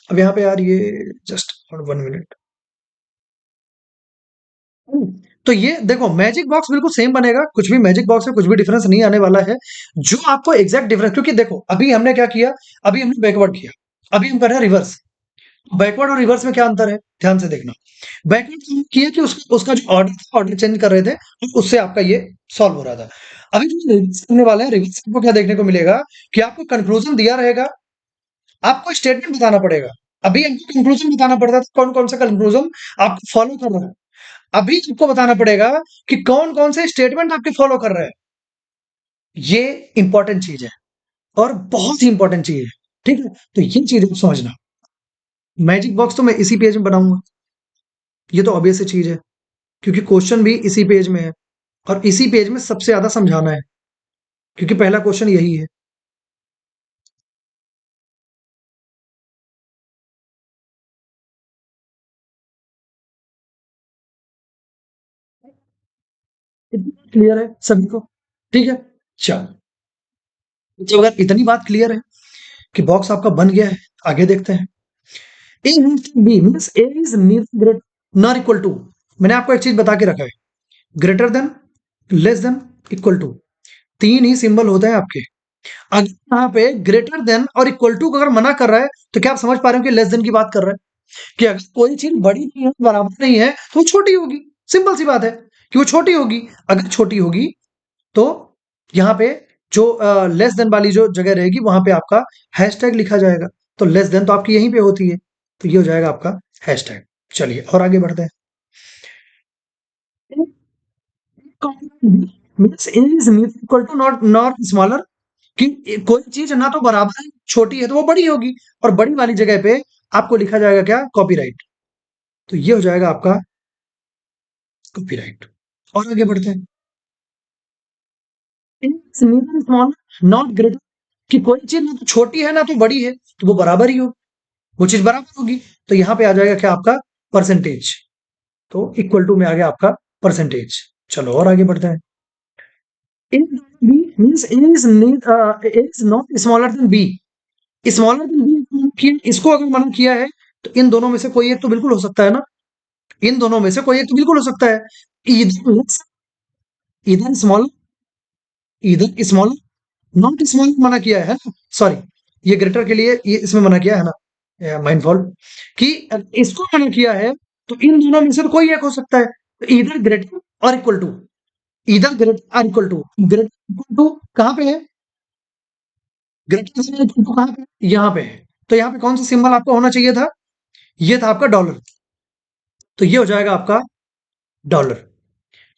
Speaker 1: अब यहाँ पे यार ये जस्ट 1 मिनट। तो ये देखो मैजिक बॉक्स बिल्कुल सेम बनेगा, कुछ भी मैजिक बॉक्स में कुछ भी डिफरेंस नहीं आने वाला है। जो आपको एग्जैक्ट डिफरेंस, क्योंकि देखो अभी हमने क्या किया, अभी हमने बैकवर्ड किया, अभी हम कर रहे हैं रिवर्स। बैकवर्ड और रिवर्स में क्या अंतर है, ध्यान से देखना। बैकवर्ड किया कि उसका जो ऑर्डर चेंज कर रहे थे, तो उससे आपका ये सॉल्व हो रहा था। अभी जो रिवर्स करने वाले हैं, रिवर्स को क्या देखने को मिलेगा कि आपको कंक्लूजन दिया रहेगा, आपको स्टेटमेंट बताना पड़ेगा। अभी हमको कंक्लूजन बताना पड़ता था, कौन कौन सा कंक्लूजन आप फॉलो कर रहे हैं। अभी आपको बताना पड़ेगा कि कौन कौन से स्टेटमेंट आपके फॉलो कर रहे हैं। ये इंपॉर्टेंट चीज है, और बहुत ही इंपॉर्टेंट चीज है। ठीक है, तो ये चीज आप समझना। मैजिक बॉक्स तो मैं इसी पेज में बनाऊंगा, ये तो ऑब्वियस सी चीज है, क्योंकि क्वेश्चन भी इसी पेज में है, और इसी पेज में सबसे ज्यादा समझाना है, क्योंकि पहला क्वेश्चन यही है। क्लियर है सभी को? ठीक है, चलो, तो अगर इतनी बात क्लियर है कि बॉक्स आपका बन गया है, आगे देखते हैं। A B means A is great not equal to, मैंने आपको एक चीज बता के रखा है, greater than, less than, equal to, तीन ही सिंबल होते हैं आपके। अगर यहाँ पे ग्रेटर देन और इक्वल टू को अगर मना कर रहा है, तो क्या आप समझ पा रहे हो कि लेस देन की बात कर रहा है, कि अगर कोई चीज बड़ी नहीं है, बराबर नहीं है, तो वो छोटी होगी। सिंपल सी बात है कि वो छोटी होगी। अगर छोटी होगी तो यहाँ पे जो लेस देन वाली जो जगह रहेगी, वहां पे आपका हैशटैग लिखा जाएगा। तो लेस देन तो आपकी यहीं पे होती है, तो ये हो जाएगा आपका हैशटैग। चलिए और आगे बढ़ते हैं। Means A is equal to not not smaller, कि कोई चीज ना तो बराबर है, छोटी है तो वो बड़ी होगी, और बड़ी वाली जगह पे आपको लिखा जाएगा क्या, कॉपीराइट। तो ये हो जाएगा आपका कॉपीराइट। और आगे बढ़ते हैं, स्मॉल नॉट ग्रेटर, कि कोई चीज ना तो छोटी है ना तो बड़ी है, तो वो बराबर ही हो, वो चीज बराबर होगी। तो यहाँ पे आ जाएगा क्या आपका, परसेंटेज। तो इक्वल टू में आ गया आपका परसेंटेज। चलो और आगे बढ़ते हैं, इन B means A is not smaller than B, smaller than B, इसको अगर मना किया है तो इन दोनों में से कोई एक तो बिल्कुल हो सकता है ना, इन दोनों में से कोई एक तो बिल्कुल हो सकता है, इधर इधर स्मॉलर, इधर स्मॉलर, नॉट स्मॉलर मना किया है ना, सॉरी, ये ग्रेटर के लिए ये इसमें मना किया है ना, माइंडफॉल, कि इसको मना किया है, तो इन दोनों में से तो कोई एक हो सकता है, तो इधर ग्रेटर और इक्वल टू, इधर ग्रेटर और equal to, greater equal to कहाँ पे है, ग्रेटर इक्वल टू कहाँ पे है? यहाँ पे है। तो यहाँ पे कौन सा सिंबल आपको होना चाहिए था, ये था आपका डॉलर। तो ये हो जाएगा आपका डॉलर।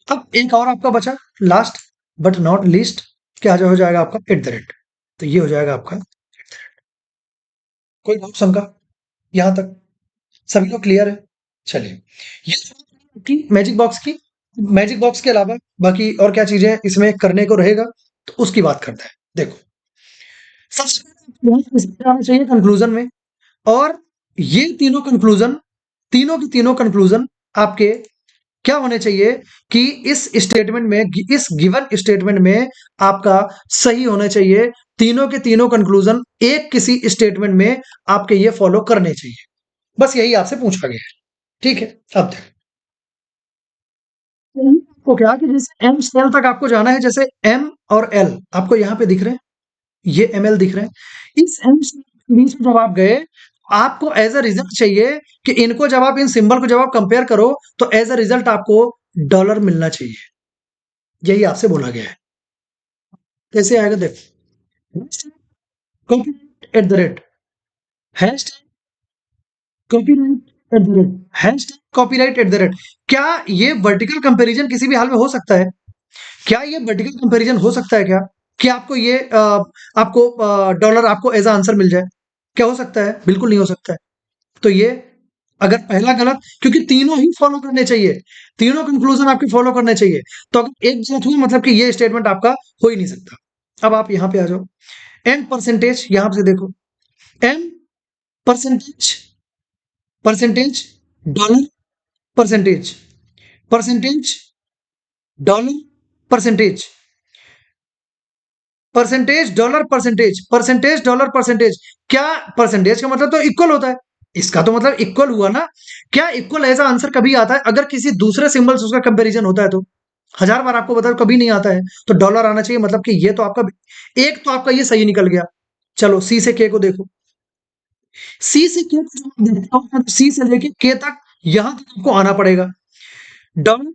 Speaker 1: अब एक और आपका बचा, लास्ट बट नॉट लीस्ट, क्या हो जाएगा आपका एट द रेट। तो ये हो जाएगा आपका, कोई डाउट शंका यहाँ तक, सभी लोग क्लियर है। चलिए, ये की मैजिक बॉक्स की, मैजिक बॉक्स के अलावा बाकी और क्या चीजें इसमें करने को रहेगा, तो उसकी बात करते हैं। देखो, सबसे पहले इसमें आना चाहिए कंक्लूजन में, और ये तीनों कंक्लूजन, तीनों की तीनों कंक्लूजन आपके क्या होने चाहिए, कि इस स्टेटमेंट में, इस गिवन स्टेटमेंट में आपका सही होने चाहिए, तीनों के तीनों कंक्लूजन एक किसी स्टेटमेंट में आपके ये फॉलो करने चाहिए। बस यही आपसे पूछा गया है, ठीक है। अब देखो, तो क्या कि जैसे एम से एल तक आपको जाना है, जैसे एम और एल आपको यहाँ पे दिख रहे हैं, ये एम एल दिख रहे हैं, इस एम से बीच में जब आप गए, आपको एज अ रिजल्ट चाहिए कि इनको जब आप इन सिंबल को जब आप कंपेयर करो, तो एज अ रिजल्ट आपको डॉलर मिलना चाहिए, यही आपसे बोला गया है। कैसे आएगा देखो, copyright at the rate, hash copyright at the rate, hash copyright at the rate. क्या ये वर्टिकल कंपैरिजन किसी भी हाल में हो सकता है, क्या ये वर्टिकल कंपैरिजन हो सकता है क्या, कि आपको ये आपको डॉलर आपको एज आंसर मिल जाए, क्या हो सकता है, बिल्कुल नहीं हो सकता है। तो ये अगर पहला गलत, क्योंकि तीनों ही फॉलो करने चाहिए, तीनों कंक्लूजन आपके फॉलो करने चाहिए, तो अगर एक गलत हुआ मतलब कि ये स्टेटमेंट आपका हो ही नहीं सकता। अब आप यहां पे आ जाओ, एन परसेंटेज, यहां से देखो, N percentage, percentage dollar, percentage, percentage dollar, percentage, percentage dollar, percentage, percentage dollar, percentage. क्या परसेंटेज का मतलब तो इक्वल होता है, इसका तो मतलब इक्वल हुआ ना। क्या इक्वल ऐसा आंसर कभी आता है अगर किसी दूसरे सिंबल से उसका कंपैरिजन होता है, तो हजार बार आपको बता, कभी नहीं आता है। तो डॉलर आना चाहिए, मतलब कि ये तो आपका एक तो आपका ये सही निकल गया। चलो सी से के को देखो, सी से के को जब देखते हो, सी से लेके के तक यहां तक आपको आना पड़ेगा। Dollar,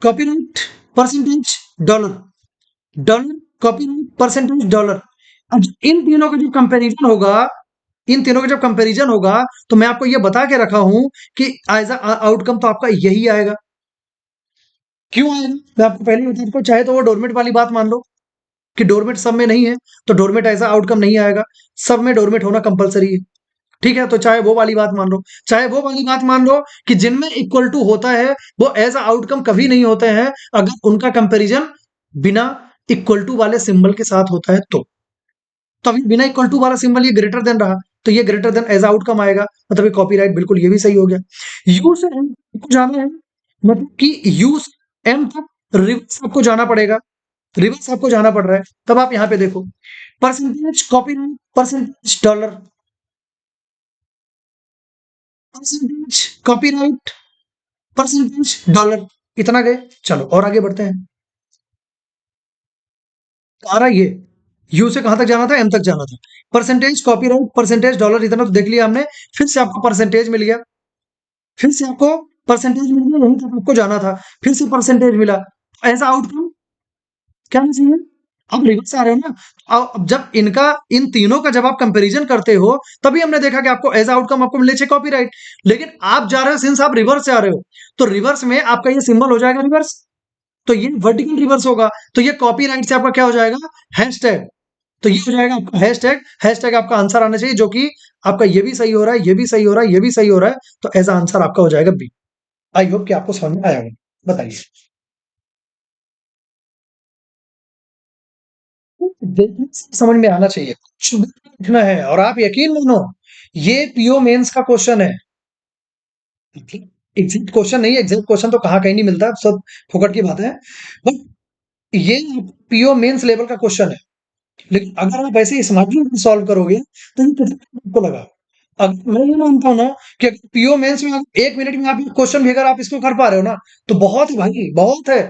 Speaker 1: copyright, percentage, dollar, dollar, copyright, percentage, dollar. अब इन तीनों का जो कंपैरिजन होगा, इन तीनों का जब कंपैरिजन होगा, तो मैं आपको ये बता के रखा हूं कि एज आउटकम तो आपका यही आएगा। क्यों आएगा, मैं आपको पहले ही बता चुका हूं। चाहे तो वो डोरमेट वाली बात मान लो कि डोरमेट सब में नहीं है, तो डोरमेट ऐसा आउटकम नहीं आएगा, सब में डोरमेट होना कंपलसरी है, ठीक है। तो चाहे वो वाली बात मान लो, चाहे वो वाली बात मान लो कि जिनमें इक्वल टू होता है वो एज आउटकम कभी नहीं होते हैं, अगर उनका कंपैरिजन बिना इक्वल टू वाले सिंबल के साथ होता है तो अभी बिना इक्वल टू वाला सिंबल ये ग्रेटर देन रहा, तो ये ग्रेटर देन एज आउटकम आएगा, मतलब ये कॉपीराइट, बिल्कुल ये भी सही हो गया। यू से एम को जाना है, मतलब कि यू से एम तक रिवर्स आपको जाना पड़ेगा, रिवर्स आपको जाना पड़ रहा है। तब आप यहाँ पे देखो, percentage copyright, percentage dollar, percentage copyright, percentage dollar, इतना गए। चलो और आगे बढ़ते हैं, आ रहा है ये, यू से कहां तक जाना था, एम तक जाना था, परसेंटेज कॉपीराइट, परसेंटेज डॉलर, इतना तो देख लिया हमने। फिर से आपको परसेंटेज मिल गया, फिर से आपको परसेंटेज मिल गया, यहीं तक आपको जाना था, फिर से परसेंटेज मिला, ऐसा आउटकम क्या होना चाहिए। अब रिवर्स आ रहे हो ना, अब जब इनका, इन तीनों का जब आप कंपैरिजन करते हो, तभी हमने देखा कि आपको एज आउटकम आपको मिले कॉपीराइट। लेकिन आप जा रहे हो, सिंस आप रिवर्स से आ रहे हो, तो रिवर्स में आपका ये सिंबल हो जाएगा रिवर्स, तो ये वर्टिकल रिवर्स होगा, तो ये कॉपीराइट से आपका क्या हो जाएगा, हैशटैग। तो ये हो जाएगा आपका हैशटैग। हैशटैग आपका आंसर आना चाहिए, जो कि आपका ये भी सही हो रहा है, ये भी सही हो रहा है, ये भी सही हो रहा है, तो एज आंसर आपका हो जाएगा बी। आई होप कि आपको समझ में आया होगा। बताइए। देखने से समझ में आना चाहिए, कुछ भी लिखना है, और आप यकीन मानो ये पीओ मेंस का क्वेश्चन है। एग्जैक्ट क्वेश्चन नहीं है, एग्जैक्ट क्वेश्चन तो कहाँ कहीं नहीं मिलता, सब फुकट की बात है। बट ये पीओ मेंस लेवल का क्वेश्चन है। लेकिन अगर आप ऐसे स्मार्टली सॉल्व करोगे तो ये कितना time आपको लगा। अगर मैं ये मानता हूँ ना कि अगर पीओ मेंस में आप 1 मिनट में आप क्वेश्चन भी अगर आप इसको कर पा रहे हो ना, तो बहुत है भाई, बहुत है।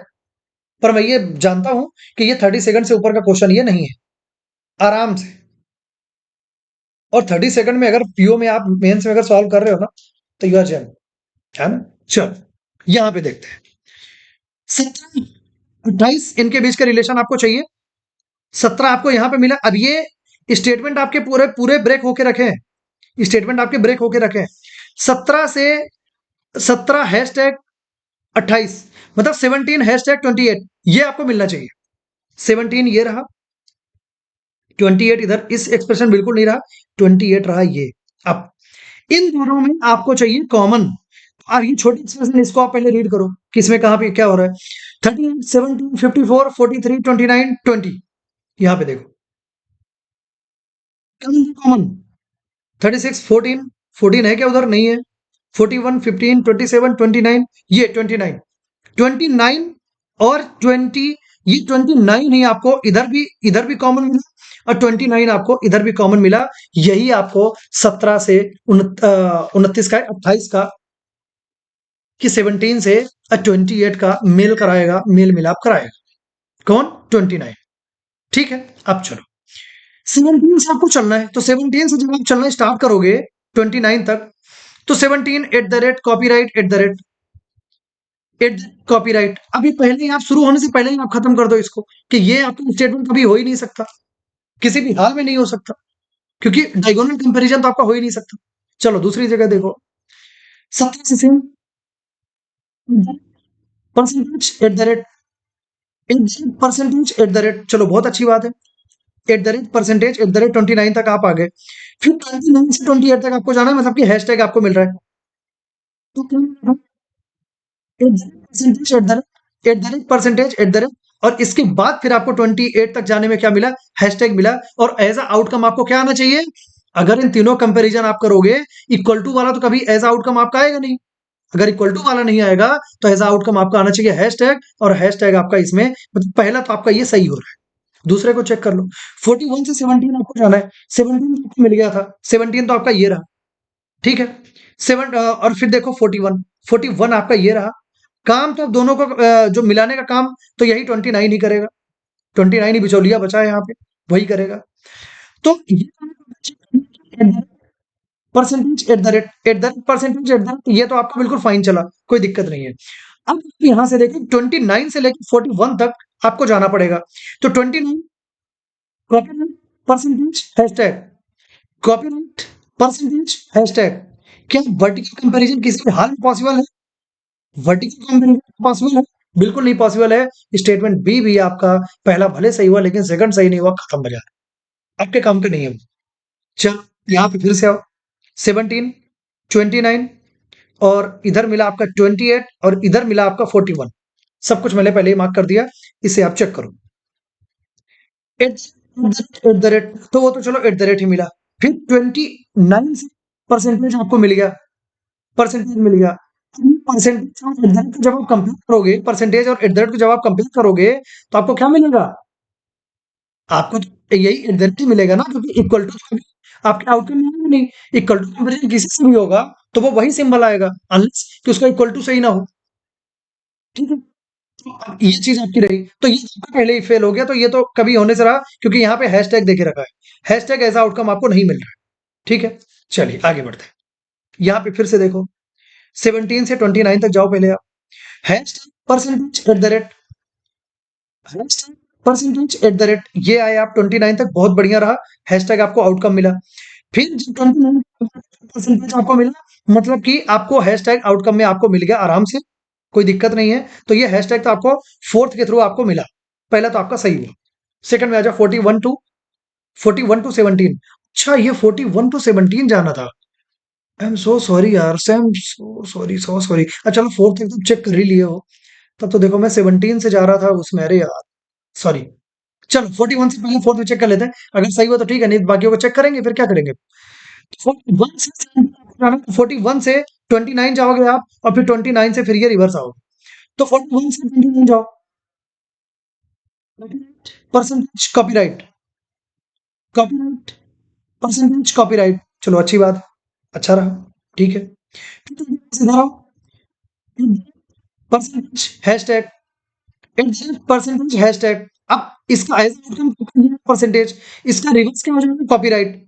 Speaker 1: पर मैं ये जानता हूँ कि ये 30 सेकंड से ऊपर का क्वेश्चन ये नहीं है, आराम से। और 30 सेकंड में अगर पीओ में आप मेंस में अगर सॉल्व कर रहे हो ना, तो यू आर जेन, है ना। चलो यहाँ पे देखते हैं। 17 28 इनके बीच का रिलेशन आपको चाहिए। 17 आपको यहां पे मिला। अब ये स्टेटमेंट आपके पूरे पूरे ब्रेक होके रखे हैं, स्टेटमेंट आपके ब्रेक होके रखे हैं। 17 से 17 हैशटैग 28, मतलब 17 हैशटैग 28, ये आपको मिलना चाहिए। 17 ये रहा, 28 इधर, इस एक्सप्रेशन बिल्कुल नहीं रहा, 28 रहा ये। अब इन दोनों में आपको चाहिए कॉमन। अब ये छोटी एक्सप्रेशन, इसको आप पहले रीड करो कि इसमें कहां पे क्या हो रहा है। 38 17 54 43 29 20, यहां पे देखो कॉमन। 36 14, 14 है क्या उधर, नहीं है। 41 15 27 29, ये 29, 29 और 20, ये 29 ही आपको इधर भी कॉमन मिला, और 29 आपको इधर भी कॉमन मिला। यही आपको 17 से 29 का 28 का कि 17 से 28 का मेल कराएगा, मेल मिलाप कराएगा कौन, 29। ठीक है। अब चलो 17 से आपको चलना है, तो 17 से जब आप चलना स्टार्ट करोगे 29 तक, तो 17 eight the rate copyright at the copyright. अभी पहले ही आप शुरू होने से पहले ही आप खत्म कर दो इसको, कि ये आपका स्टेटमेंट कभी हो ही नहीं सकता, किसी भी हाल में नहीं हो सकता, क्योंकि डायगोनल कंपैरिजन तो आपका हो ही नहीं सकता। चलो दूसरी जगह देखो, 17 से same percentage at the rate, चलो बहुत अच्छी बात है। Eight the rate percentage at the rate 29 तक आप आ गए। फिर 29 से 28 तक आपको जाना है, मतलब कि हैशटैग आपको मिल रहा है, तो क्या मिल रहा है? Percentage at the rate percentage at the rate, और इसके बाद फिर आपको 28 तक जाने में क्या मिला, हैशटैग मिला। और एज अ आउटकम आपको क्या आना चाहिए, अगर इन तीनों कंपैरिजन आप करोगे, इक्वल टू वाला तो कभी एज आउटकम आपका आएगा नहीं। अगर इक्वल टू वाला नहीं आएगा, तो एज आउटकम आपका आना चाहिए हैशटैग, और हैशटैग आपका इसमें, मतलब पहला तो आपका ये सही हो रहा है। दूसरे को चेक कर लो, 41 से 17 आपको जाना है, 17 तो आपको मिल गया था, 17 तो आपका ये रहा। ठीक है। और फिर देखो 41, 41 आपका ये रहा। काम तो दोनों को जो मिलाने का काम, तो यही 29 ही करेगा, 29 ही बिचौलिया बचा है यहाँ पे, वही करेगा। तो percentage at the rate percentage at the rate, ये तो आपका बिल्कुल फाइन चला, कोई दिक्कत नहीं है। अब यहां से देखिए 29 से लेकर 41 तक आपको जाना पड़ेगा, तो 29 copyright percentage hashtag, copyright percentage hashtag. क्या वर्टिकल कंपैरिजन किसी भी हाल में पॉसिबल है, वर्टिकल कंपैरिजन पॉसिबल है, बिल्कुल नहीं पॉसिबल है। स्टेटमेंट बी भी आपका पहला भले सही हुआ, लेकिन सेकंड सही नहीं हुआ, खत्म हो जाए, आपके काम का नहीं है वो। चलो यहाँ पे फिर से आओ, 17 29, और इधर मिला आपका 28, और इधर मिला आपका 41। सब कुछ मैंने पहले ही मार्क कर दिया, इसे आप चेक करो। एट द रेट, तो वो तो चलो एट द रेट ही मिला। फिर 29 से परसेंटेज आपको मिल गया, परसेंटेज मिल गया। परसेंटेज और एट द रेट को जब आप कंपेयर करोगे, परसेंटेज और एट द रेट को जब आप कंपेयर करोगे, तो आपको क्या मिलेगा, आपको तो यही एट द रेट ही मिलेगा ना, क्योंकि इक्वल टू आपके आउटकम में आएगा नहीं। इक्वल टू कंपेरिजन किसी से भी होगा, तो वो वही सिंबल आएगा, अनलेस कि उसका इक्वल टू सही ना हो। ठीक है। तो अब ये चीज आपकी रही, तो ये आपका पहले ही फेल हो गया, तो ये तो कभी होने से रहा, क्योंकि यहाँ पे हैशटैग देके रखा है, हैशटैग ऐसा आउटकम आपको नहीं मिल रहा है। ठीक है। चलिए आगे बढ़ते हैं। यहाँ पे फिर से देखो, 17 से 29 तक जाओ पहले आप। Hashtag percentage at the rate, hashtag percentage at the rate, ये आए आप 29 तक, बहुत बढ़िया रहा, हैशटैग आपको आउटकम मिला। फिर जब 29 परसेंटेज आपको मिला, मतलब कि आपको हैशटैग आउटकम में आपको मिल गया आराम से, कोई दिक्कत नहीं है। तो ये हैशटैग तो आपको फोर्थ के थ्रू आपको मिला, पहला तो आपका सही हुआ। सेकंड में आ जाओ 41 टू 41 टू 17। अच्छा, ये 41 टू 17 जाना था। आई एम सो सॉरी यार, Sam, so sorry, so sorry. अच्छा चलो, फोर्थ तक तो चेक कर ही लिए हो। तब तो देखो मैं 17 से जा रहा था उसमें, अरे यार, सॉरी। चलो 41 से पहले फोर्थ में चेक कर लेते हैं, अगर सही हुआ तो ठीक है, नहीं तो बाकियों को चेक करेंगे, फिर क्या करेंगे। 41 से 29 जाओगे आप, और फिर 29 से फिर ये रिवर्स आओगे, तो 41 से 29 जाओ। Percentage copyright, copyright, percentage copyright, चलो अच्छी बात, अच्छा रहा, ठीक है। फिर इधर आओ, परसेंटेज हैशटैग, परसेंटेज हैशटैग। अब इसका एज आउटकम परसेंटेज, इसका रिवर्स क्या हो जाएगा, कॉपीराइट।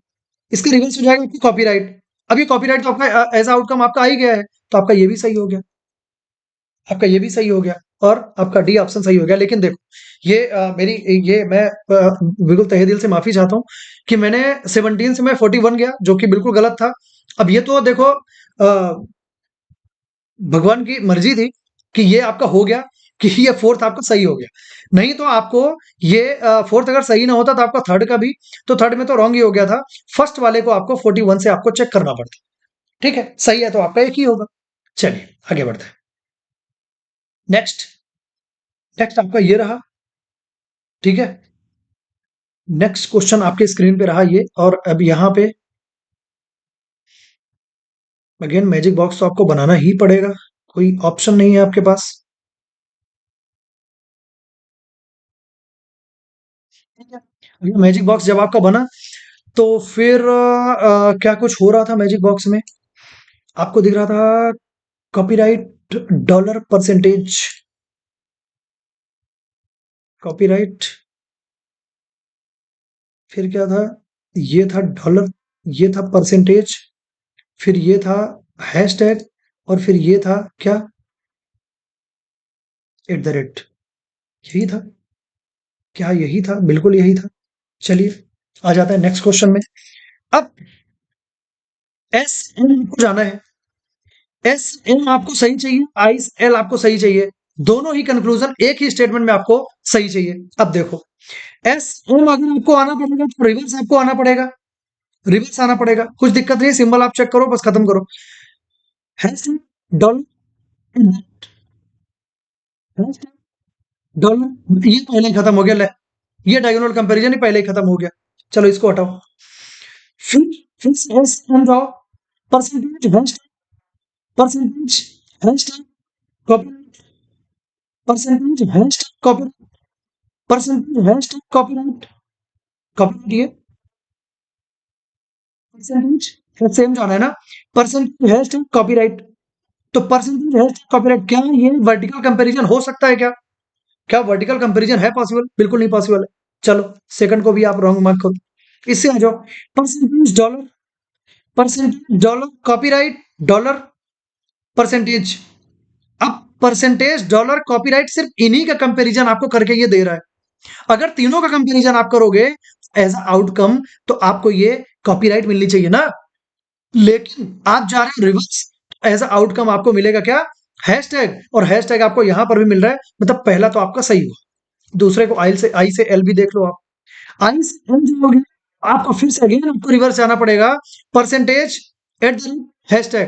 Speaker 1: इसका रिवर्स हो जाएगा आपकी कॉपीराइट। अब ये कॉपीराइट तो आपका एज आउटकम आपका आ ही गया है, तो आपका ये भी सही हो गया, आपका ये भी सही हो गया, और आपका डी ऑप्शन सही हो गया। लेकिन देखो, ये मेरी, ये मैं बिल्कुल तहे दिल से माफी चाहता हूँ कि मैंने 17 से मैं 41 गया, जो कि बिल्कुल गलत था। अब ये तो देखो, भगवान की मर्जी थी कि ये आपका हो गया, कि ये फोर्थ आपका सही हो गया। नहीं तो आपको ये फोर्थ अगर सही ना होता तो आपका थर्ड का भी, तो थर्ड में तो रॉन्ग ही हो गया था। फर्स्ट वाले को आपको 41 से आपको चेक करना पड़ता। ठीक है, सही है तो आपका एक ही होगा। चलिए आगे बढ़ते हैं। नेक्स्ट, नेक्स्ट आपका ये रहा, ठीक है। नेक्स्ट क्वेश्चन आपके स्क्रीन पे रहा ये, और अब यहाँ पे अगेन मैजिक बॉक्स तो आपको बनाना ही पड़ेगा, कोई ऑप्शन नहीं है आपके पास। ठीक है, अभी मैजिक बॉक्स जब आपका बना, तो फिर क्या कुछ हो रहा था मैजिक बॉक्स में, आपको दिख रहा था कॉपीराइट डॉलर परसेंटेज, कॉपीराइट, फिर क्या था, ये था डॉलर, ये था परसेंटेज, फिर ये था हैशटैग, और फिर ये था क्या, एट द रेट, यही था, क्या यही था, बिल्कुल यही था। चलिए आ जाता है नेक्स्ट क्वेश्चन में। अब एस एन आपको जाना है, एस एन आपको सही चाहिए, आई एल आपको सही चाहिए, दोनों ही कंक्लूजन एक ही स्टेटमेंट में आपको सही चाहिए। अब देखो, एस एम अगर आपको आना पड़ेगा तो रिवर्स आपको आना पड़ेगा, रिवर्स आना पड़ेगा, कुछ दिक्कत नहीं, सिंबल आप चेक करो, बस खत्म करो। डॉलर, डॉलर, ये पहले ही खत्म हो गया, ये डायगोनल कंपैरिजन ही पहले ही खत्म हो गया। चलो इसको हटाओ, फिर फिर से एस एम जाओ, percentage hashtag, percentage hashtag copyright, percentage hashtag copyright, percentage hashtag copyright, copyright ये परसेंटेज सेम जाना है ना, परसेंटेज हैशटैग कॉपीराइट। तो परसेंटेज हैशटैग कॉपीराइट, क्या ये वर्टिकल कंपैरिजन हो सकता है क्या, क्या वर्टिकल कंपैरिजन है पॉसिबल, बिल्कुल नहीं पॉसिबल है। चलो सेकंड को भी आप रॉन्ग मार्क करो, इससे आ जाओ, percentage dollar, percentage dollar copyright, dollar percentage. अब परसेंटेज डॉलर कॉपीराइट सिर्फ इन्हीं का कंपैरिजन आपको करके ये दे रहा है। अगर तीनों का कंपैरिजन आप करोगे एज आउटकम, तो आपको ये कॉपीराइट मिलनी चाहिए ना, लेकिन आप जा रहे हैं रिवर्स, एज आउटकम आपको मिलेगा क्या, हैशटैग, और हैशटैग आपको यहां पर भी मिल रहा है, मतलब पहला तो आपका सही हुआ, दूसरे को आई से एल भी देख लो आप, आई से एल जो हो गया, आपको फिर से अगेन आपको रिवर्स जाना पड़ेगा, percentage at the rate hashtag,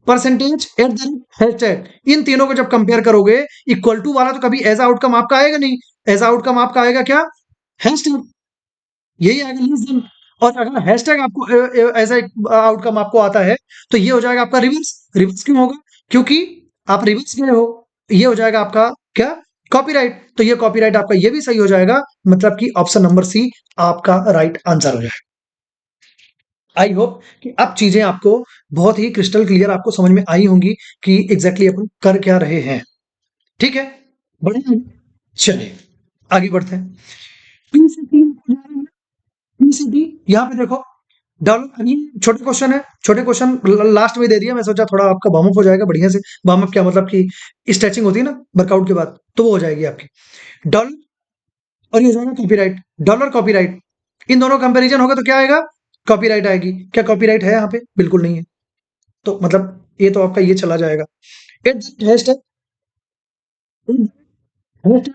Speaker 1: percentage at the rate hashtag, इन तीनों को जब कंपेयर करोगे, इक्वल टू वाला तो कभी एज आउटकम आपका आएगा नहीं, एज आउटकम आपका आएगा क्या, हैशटैग, यही आएगा लेस देन। और अगर हैशटैग आपको ऐसा आउटकम आपको आता है, तो ये हो जाएगा आपका रिवर्स, रिवर्स क्यों होगा, क्योंकि आप रिवर्स गए हो, ये हो जाएगा आपका क्या, कॉपीराइट, तो ये कॉपीराइट आपका ये भी सही हो जाएगा, मतलब कि ऑप्शन नंबर सी आपका राइट आंसर हो जाएगा। आई होप कि अब चीजें आपको बहुत ही क्रिस्टल क्लियर आपको समझ में आई होंगी कि एग्जैक्टली अपन कर क्या रहे हैं। ठीक है, बढ़िया, चलिए आगे बढ़ते हैं। पीसीटी, यहाँ पे देखो, डॉलर, ये छोटे क्वेश्चन है, छोटे क्वेश्चन लास्ट में दे दिया, मैं सोचा थोड़ा आपका वार्म अप हो जाएगा बढ़िया से, वार्म अप क्या मतलब कि स्ट्रेचिंग होती है ना वर्कआउट के बाद, तो वो हो जाएगी आपकी। डॉलर, और ये हो जाएगा कॉपीराइट, डॉलर कॉपीराइट, इन दोनों कंपैरिजन होगा तो क्या आएगा, कॉपीराइट आएगी। क्या कॉपीराइट है यहाँ पे, बिल्कुल नहीं है, तो मतलब ये तो आपका ये चला जाएगा। हैशटैग, हैशटैग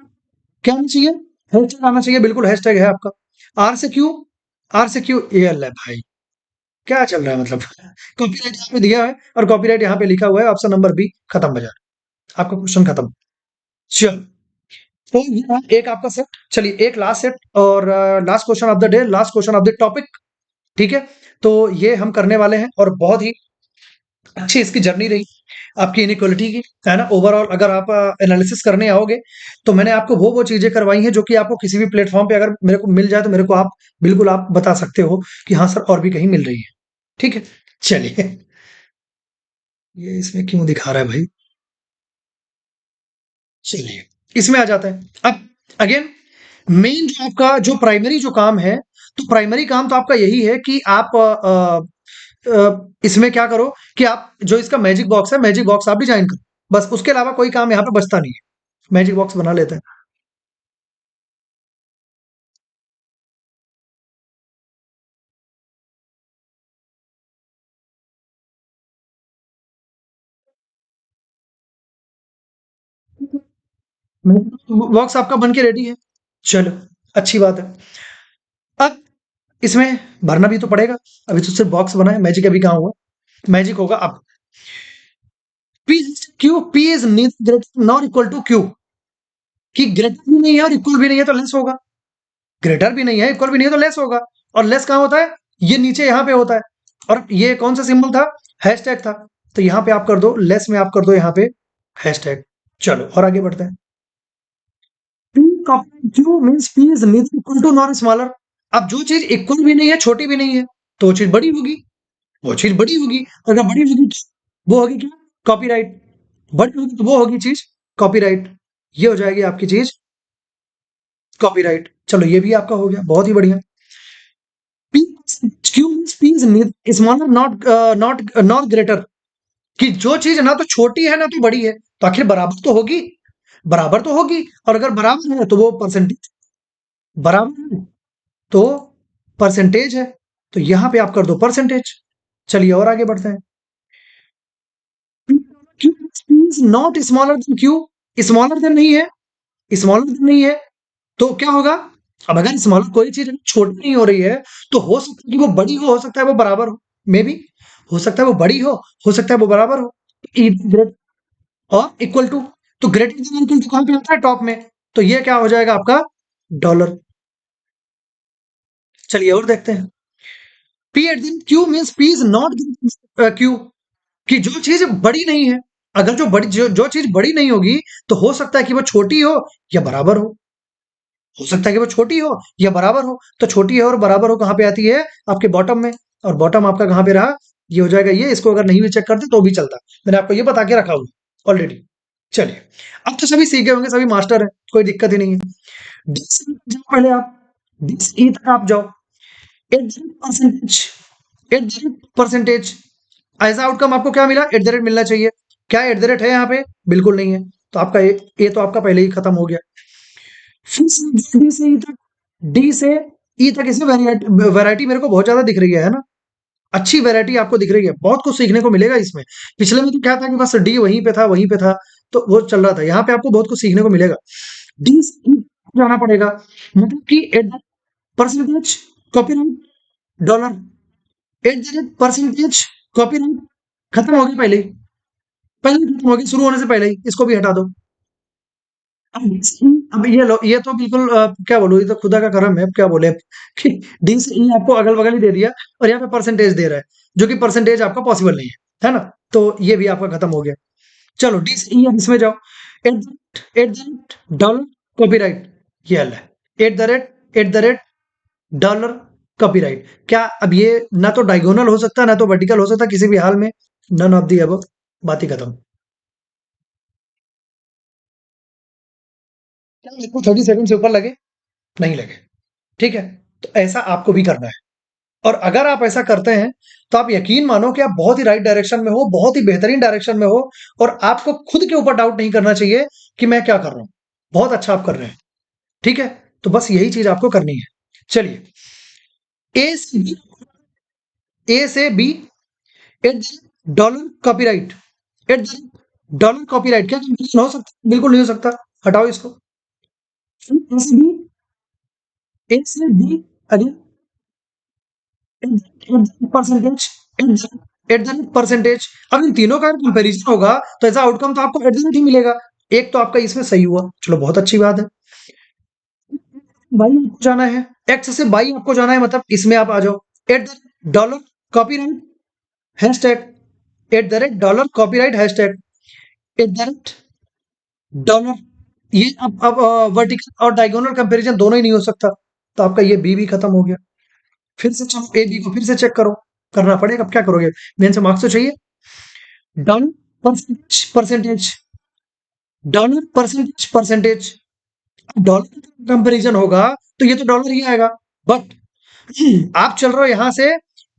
Speaker 1: क्या आना चाहिए, हैशटैग आना चाहिए, बिल्कुल हैशटैग है आपका। आर से क्यों, आर से क्यू ए एल है भाई। क्या चल रहा है मतलब? कॉपीराइट यहाँ पे दिया है और कॉपीराइट यहाँ पे लिखा हुआ है, ऑप्शन नंबर बी, खत्म बाजार। आपका क्वेश्चन खत्म। चलो, तो ये रहा एक आपका सेट। चलिए एक लास्ट सेट और last question of the day, last question of the topic. ठीक है, तो ये हम करने वाले हैं और बहुत ही अच्छी इसकी जर्नी रही आपकी इनइक्वालिटी की, है ना। ओवरऑल अगर आप एनालिसिस करने आओगे तो मैंने आपको वो चीजें करवाई हैं जो कि आपको किसी भी प्लेटफॉर्म पे अगर मेरे को मिल जाए तो मेरे को आप बिल्कुल आप बता सकते हो कि हाँ सर और भी कहीं मिल रही है। ठीक है, चलिए। ये इसमें क्यों दिखा रहा है भाई? चलिए इसमें आ जाते हैं अब। अगेन मेन जो आपका जो प्राइमरी जो काम है, तो प्राइमरी काम तो आपका यही है कि आप इसमें क्या करो कि आप जो इसका मैजिक बॉक्स है, मैजिक बॉक्स आप डिजाइन करो, बस उसके अलावा कोई काम यहाँ पे बचता नहीं है। मैजिक बॉक्स बना लेते हैं। बॉक्स आपका बन के रेडी है। चलो, अच्छी बात है। अब इसमें भरना भी तो पड़ेगा। अभी तो सिर्फ बॉक्स बना है, मैजिक अभी कहाँ हुआ। मैजिक होगा अब। P Q, P is greater not equal to Q, कि ग्रेटर भी नहीं है और इक्वल भी नहीं है तो लेस होगा। ग्रेटर भी नहीं है, इक्वल भी नहीं है तो लेस होगा। और लेस कहाँ होता है? ये नीचे यहाँ पे होता है। और ये कौन सा सिंबल था? हैशटैग था। तो यहाँ पे आप कर दो लेस में, आप कर दो यहाँ पे हैशटैग। चलो और आगे बढ़ते हैं। P of Q means P is neither equal to nor smaller। अब जो चीज इक्वल भी नहीं है, छोटी भी नहीं है, तो वो चीज बड़ी होगी। वो चीज बड़ी होगी। अगर बड़ी होगी तो वो होगी क्या? कॉपीराइट। बड़ी होगी तो वो होगी चीज कॉपीराइट। ये हो जाएगी आपकी चीज कॉपीराइट। चलो ये भी आपका हो गया, बहुत ही बढ़िया। P Q means P is neither smaller not greater, कि जो चीज ना तो छोटी है ना तो बड़ी है, तो आखिर बराबर तो होगी। बराबर तो होगी। और अगर बराबर है तो वो परसेंटेज बराबर है, तो परसेंटेज है। तो यहां पे आप कर दो परसेंटेज। चलिए और आगे बढ़ते हैं। Q is not smaller then Q, smaller than नहीं है, स्मॉलर देन नहीं है, तो क्या होगा? अब अगर स्मॉलर कोई चीज छोटी नहीं हो रही है, तो हो सकता है कि वो बड़ी हो सकता है वो बराबर हो। मे बी हो सकता है वो बड़ी हो सकता है वो बराबर हो। ग्रेट और इक्वल टू, तो ग्रेटर देन इक्वल टू कहां पे आता है? टॉप में। तो ये क्या हो जाएगा आपका? डॉलर। चलिए और देखते हैं। पी एट दिन Q means P is not Q, कि जो चीज बड़ी नहीं है, अगर जो चीज बड़ी नहीं होगी, तो हो सकता है कि वो छोटी हो या बराबर हो सकता है कि वो छोटी हो या बराबर हो। तो छोटी है और बराबर हो कहाँ पे आती है? आपके बॉटम में। और बॉटम आपका कहाँ पे रहा? ये हो जाएगा ये। इसको अगर नहीं भी चेक करते तो भी चलता। मैंने आपको ये बता के रखा हुआ ऑलरेडी। चलिए, अब तो सभी सीखे होंगे, सभी मास्टर है, कोई दिक्कत ही नहीं है। डिस जाओ पहले आप, डिस ई तक आप जाओ। Eight the rate percentage, at the rate percentage, ऐसा आउटकम आपको क्या मिला? एट द रेट मिलना चाहिए। क्या एट द रेट है यहाँ पे? बिल्कुल नहीं है। तो आपका ए तो आपका पहले ही खत्म हो गया। फिर से डी से ई तक, डी से ई तक इसमें वैरायटी मेरे को बहुत ज्यादा दिख रही है ना। अच्छी वैरायटी आपको दिख रही है, बहुत कुछ सीखने को मिलेगा इसमें। पिछले में तो क्या था कि बस डी वहीं पे था वहीं पे था, तो वो चल रहा था। यहाँ पे आपको बहुत कुछ सीखने को मिलेगा। डी से ई जाना पड़ेगा, मतलब कि at the percentage copyright dollar, eight the rate percentage copyright, खत्म हो गई पहले ही। पहले ही खत्म हो गई, शुरू होने से पहले ही इसको भी हटा दो। अब अब ये लो, ये तो बिल्कुल क्या बोलूं, ये तो खुदा का करम है। अब क्या बोले कि डी से ई आपको अगल बगल ही दे दिया और यहाँ पे परसेंटेज दे रहा है, जो कि परसेंटेज आपका पॉसिबल नहीं है ना। तो ये भी आपका खत्म हो गया। चलो डी से ई, अब इसमें जाओ। Eight the rate dollar copyright, ये हल है। Eight the rate dollar copyright. क्या अब ये ना तो डायगोनल हो सकता ना तो वर्टिकल हो सकता किसी भी हाल में? नन ऑफ दी अब, बात ही खत्म। क्या मेरे को 30 सेकंड से ऊपर लगे? नहीं लगे। ठीक है, तो ऐसा आपको भी करना है। और अगर आप ऐसा करते हैं तो आप यकीन मानो कि आप बहुत ही राइट डायरेक्शन में हो, बहुत ही बेहतरीन डायरेक्शन में हो। और आपको खुद के ऊपर डाउट नहीं करना चाहिए कि मैं क्या कर रहा हूं। बहुत अच्छा आप कर रहे हैं। ठीक है, तो बस यही चीज आपको करनी है। चलिए, ए से बी, ए से B, at the dollar copyright, at the dollar copyright, क्या कंफ्यूजन हो सकता है? बिल्कुल नहीं हो सकता। हटाओ इसको। ए से बी, ए से बी, अरे percentage, at the rate percentage. अब इन तीनों का कंपैरिजन होगा तो ऐसा आउटकम तो आपको एट द रेट ही मिलेगा। एक तो आपका इसमें सही हुआ, चलो बहुत अच्छी बात है। बाई आपको जाना है, एक्स से बाई आपको जाना है, मतलब इसमें आप आ जाओ। Eight the dollar copyright hashtag, eight the rate dollar copyright hashtag, eight the rate dollar. ये अब वर्टिकल और डायगोनल कंपैरिजन दोनों ही नहीं हो सकता, तो आपका ये बी भी खत्म हो गया। फिर से चलो ए बी को फिर से चेक करो, करना पड़ेगा, अब क्या करोगे, मेन से मार्क्स तो चाहिए। Dollar percentage percentage, dollar percentage percentage, dollar comparison होगा तो ये तो डॉलर ही आएगा। बट आप चल रहे हो यहां से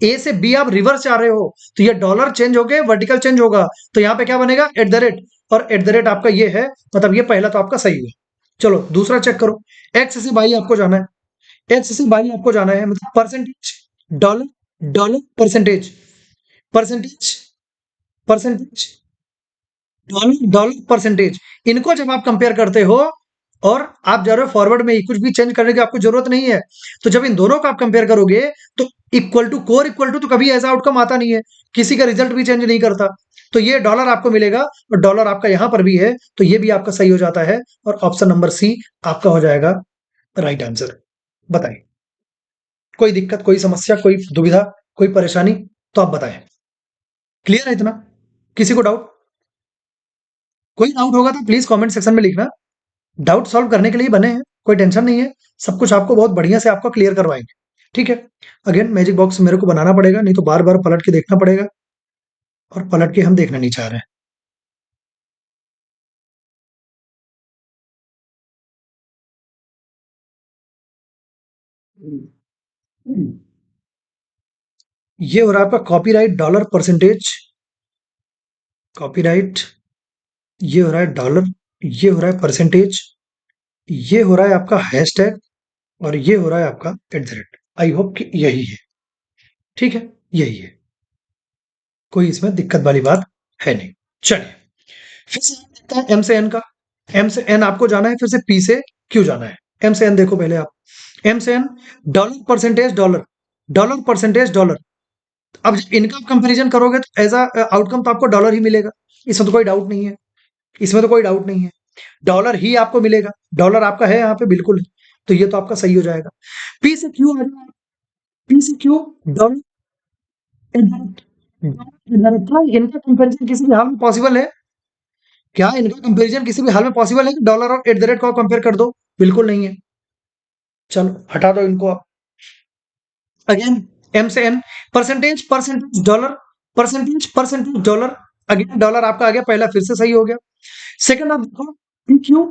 Speaker 1: ए से बी, आप रिवर्स जा रहे हो, तो ये डॉलर चेंज हो गए, वर्टिकल चेंज होगा, तो यहाँ पे क्या बनेगा, एट द रेट। और एट द रेट आपका ये है, मतलब ये पहला तो आपका सही है। चलो दूसरा चेक करो, एक्स से बाई आपको जाना है, एक्स से बाई आपको जाना है, मतलब percentage dollar, dollar percentage, percentage percentage, dollar dollar percentage. इनको जब आप कंपेयर करते हो और आप जा रहे हो फॉरवर्ड में ही, कुछ भी चेंज करने की आपको जरूरत नहीं है, तो जब इन दोनों का आप कंपेयर करोगे तो इक्वल टू कोर इक्वल टू तो कभी ऐसा आउटकम आता नहीं है, किसी का रिजल्ट भी चेंज नहीं करता। तो ये डॉलर आपको मिलेगा और डॉलर आपका यहां पर भी है, तो ये भी आपका सही हो जाता है और ऑप्शन नंबर सी आपका हो जाएगा राइट आंसर। बताइए, कोई दिक्कत, कोई समस्या, कोई दुविधा, कोई परेशानी, तो आप बताएं। क्लियर है इतना? किसी को डाउट? कोई डाउट होगा तो प्लीज कमेंट सेक्शन में लिखना। डाउट सॉल्व करने के लिए बने हैं, कोई टेंशन नहीं है, सब कुछ आपको बहुत बढ़िया से आपको क्लियर करवाएंगे। ठीक है, अगेन मैजिक बॉक्स मेरे को बनाना पड़ेगा, नहीं तो बार बार पलट के देखना पड़ेगा, और पलट के हम देखना नहीं चाह रहे हैं। ये हो रहा है आपका कॉपीराइट डॉलर परसेंटेज, कॉपीराइट, ये हो रहा है डॉलर, ये हो रहा है परसेंटेज, ये हो रहा है आपका हैशटैग, और ये हो रहा है आपका eight the rate. I hope कि यही है। ठीक है, यही है, कोई इसमें दिक्कत वाली बात है नहीं। चलिए फिर से देखते हैं एम से एन का। एम से एन आपको जाना है, फिर से पी से क्यू जाना है। एम से एन देखो पहले आप, एम से N dollar percentage dollar, dollar percentage dollar. अब जब इनका कंपैरिजन करोगे तो एज आउटकम तो आपको डॉलर ही मिलेगा, इसमें तो कोई डाउट नहीं है, इसमें तो कोई डाउट नहीं है, डॉलर ही आपको मिलेगा, डॉलर आपका है यहाँ पे बिल्कुल है, तो ये तो आपका सही हो जाएगा। पी से क्यू आ जाओ, पी से क्यू डॉलर, क्या इनका कंपैरिजन किसी भी हाल में पॉसिबल है? क्या इनका कंपैरिजन किसी भी हाल में पॉसिबल है कि डॉलर और एट द रेट को कंपेयर कर दो? बिल्कुल नहीं है। चलो हटा दो इनको आप। अगेन एम से N, percentage percentage dollar, percentage percentage dollar, again dollar आपका आ गया, पहला फिर से सही हो गया। सेकंड आप देखो पी क्यू,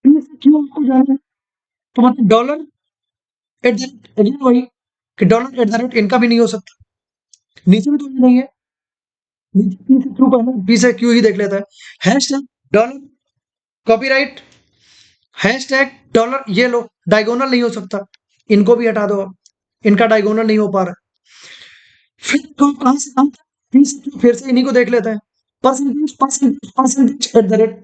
Speaker 1: पी से क्यू आपको जाना है, तो मतलब dollar at the rate, again वही कि डॉलर एट द रेट, इनका भी नहीं हो सकता, नीचे भी तो ये नहीं है, नीचे पी से क्यू, पहले पी से क्यू ही देख लेता है। Hashtag dollar copyright, hashtag dollar, ये लो डायगोनल नहीं हो सकता, इनको भी हटा दो आप, इनका डायगोनल नहीं हो पा रहा। फिर तो कहां से कहां तक, फिर से फिर से इन्हीं को देख लेते हैं, percentage percentage percentage at the rate,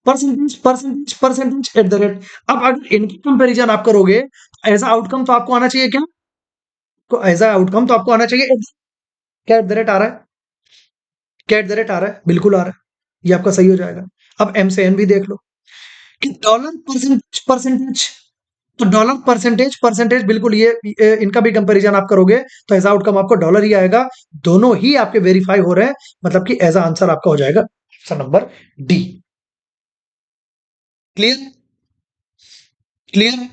Speaker 1: percentage percentage percentage at the rate. अब अगर इनकी कंपैरिजन आप करोगे, एज आउटकम तो आपको आना चाहिए क्या, तो एज आउटकम तो आपको आना चाहिए क्या एट द रेट आ रहा है, क्या एट द रेट आ रहा है, बिल्कुल आ रहा है, ये आपका सही हो जाएगा। अब एम से एन भी देख लो कि डॉलर परसेंटेज परसेंटेज, तो डॉलर परसेंटेज परसेंटेज बिल्कुल ये इनका भी कंपैरिजन आप करोगे तो एज आउटकम आपको डॉलर ही आएगा, दोनों ही आपके वेरीफाई हो रहे हैं, मतलब कि एज आंसर आपका हो जाएगा option number D. Clear, clear है,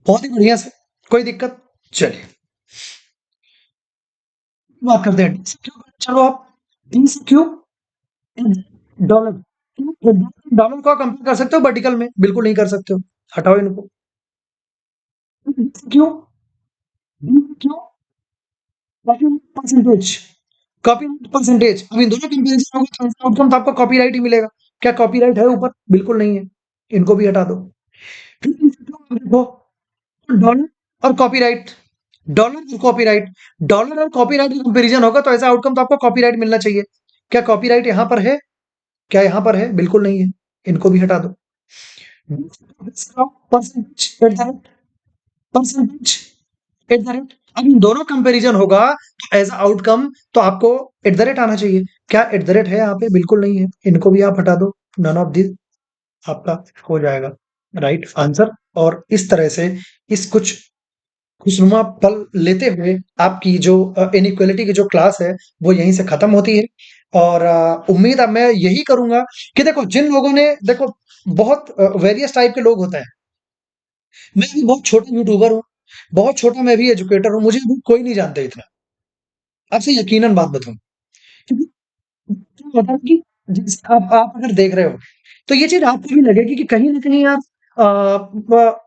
Speaker 1: बहुत ही बढ़िया से, कोई दिक्कत? चलिए बात करते हैं डी से क्यू। चलो आप डी से क्यू, डॉलर, डॉलर को कंपेयर कर सकते हो वर्टिकल में? बिल्कुल नहीं कर सकते हो, हटाओ इनको। क्यों, क्यों, परसेंटेज, कॉपीराइट परसेंटेज, अब इन दोनों कंपैरिजन होगा तो आउटकम तो आपको कॉपीराइट ही मिलेगा। क्या कॉपीराइट है ऊपर? बिल्कुल नहीं है, इनको भी हटा दो। फिर देखो डॉलर और कॉपीराइट, डॉलर और कॉपीराइट, डॉलर और कॉपीराइट का कंपैरिजन होगा तो ऐसा आउटकम तो आपको कॉपीराइट मिलना चाहिए। क्या कॉपीराइट यहाँ पर है? क्या यहाँ पर है? बिल्कुल नहीं है, इनको भी हटा दो। Percentage at the rate, percentage at the rate, अब इन दोनों कंपैरिजन होगा तो एज आउटकम तो आपको एट द रेट आना चाहिए। क्या एट द रेट है यहाँ पे? बिल्कुल नहीं है। इनको भी आप हटा दो, नन ऑफ दिस आपका हो जाएगा राइट आंसर। और इस तरह से इस कुछ खुशनुमा पल लेते हुए आपकी जो इनइक्वालिटी की जो क्लास है वो यहीं से खत्म होती है। और उम्मीद अब मैं यही करूंगा कि देखो जिन लोगों ने देखो बहुत वेरियस टाइप के लोग होते हैं। मैं भी बहुत छोटा यूट्यूबर हूँ, बहुत छोटा मैं भी एजुकेटर हूँ, मुझे भी कोई नहीं जानता इतना। आपसे यकीनन बात बताऊं, क्योंकि क्या होता है कि जैसे आप अगर देख रहे हो तो ये चीज आपको भी लगेगी कि कहीं ना कहीं यार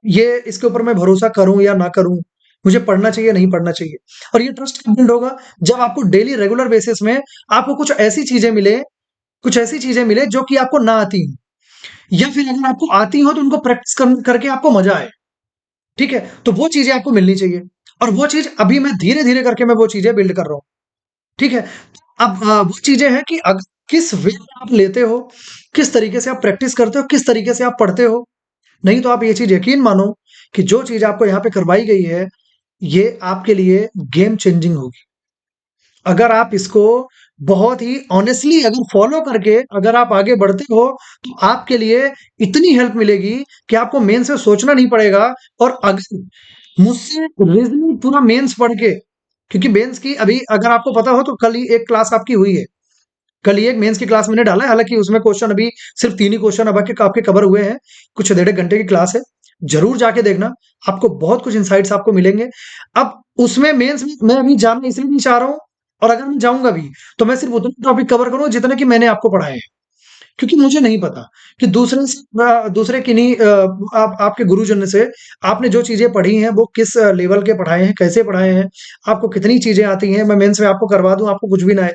Speaker 1: ये इसके ऊपर मैं भरोसा करूं या ना करूं, मुझे पढ़ना चाहिए नहीं पढ़ना चाहिए। और ये ट्रस्ट कब बिल्ड होगा? जब आपको डेली रेगुलर बेसिस में आपको कुछ ऐसी चीजें मिले, कुछ ऐसी चीजें मिले जो कि आपको ना आती हो, या फिर अगर आपको आती हो तो उनको प्रैक्टिस करके आपको मजा आए। ठीक है, तो वो चीजें आपको मिलनी चाहिए। और वो चीज अभी मैं धीरे धीरे करके मैं वो चीजें बिल्ड कर रहा हूँ। ठीक है, अब वो चीजें हैं कि किस वे में आप लेते हो, किस तरीके से आप प्रैक्टिस करते हो, किस तरीके से आप पढ़ते हो। नहीं तो आप ये चीज यकीन मानो कि जो चीज आपको यहाँ पे करवाई गई है ये आपके लिए गेम चेंजिंग होगी। अगर आप इसको बहुत ही ऑनेस्टली अगर फॉलो करके अगर आप आगे बढ़ते हो तो आपके लिए इतनी हेल्प मिलेगी कि आपको मेन से सोचना नहीं पड़ेगा। और अगर मुझसे रीजनिंग पूरा मेंस पढ़ के, क्योंकि मेंस की अभी अगर आपको पता हो तो कल ही एक क्लास आपकी हुई है, कल ही एक मेंस की क्लास मैंने डाला है। हालांकि उसमें क्वेश्चन अभी सिर्फ 3 ही क्वेश्चन अब आपके कवर हुए हैं। कुछ डेढ़ एक घंटे की क्लास है, जरूर जाके देखना, आपको बहुत कुछ इंसाइट्स आपको मिलेंगे। अब उसमें मेंस में मैं अभी जाना इसलिए नहीं चाह रहा हूँ, और अगर मैं जाऊंगा भी तो मैं सिर्फ उतने टॉपिक कवर करूंगा जितने कि मैंने आपको पढ़ाए हैं। क्योंकि मुझे नहीं पता कि दूसरे किन्हीं आपके गुरुजन से आपने जो चीजें पढ़ी हैं वो किस लेवल के पढ़ाए हैं, कैसे पढ़ाए हैं, आपको कितनी चीजें आती हैं। मैं मेंस में आपको करवा दूं, आपको कुछ भी ना आए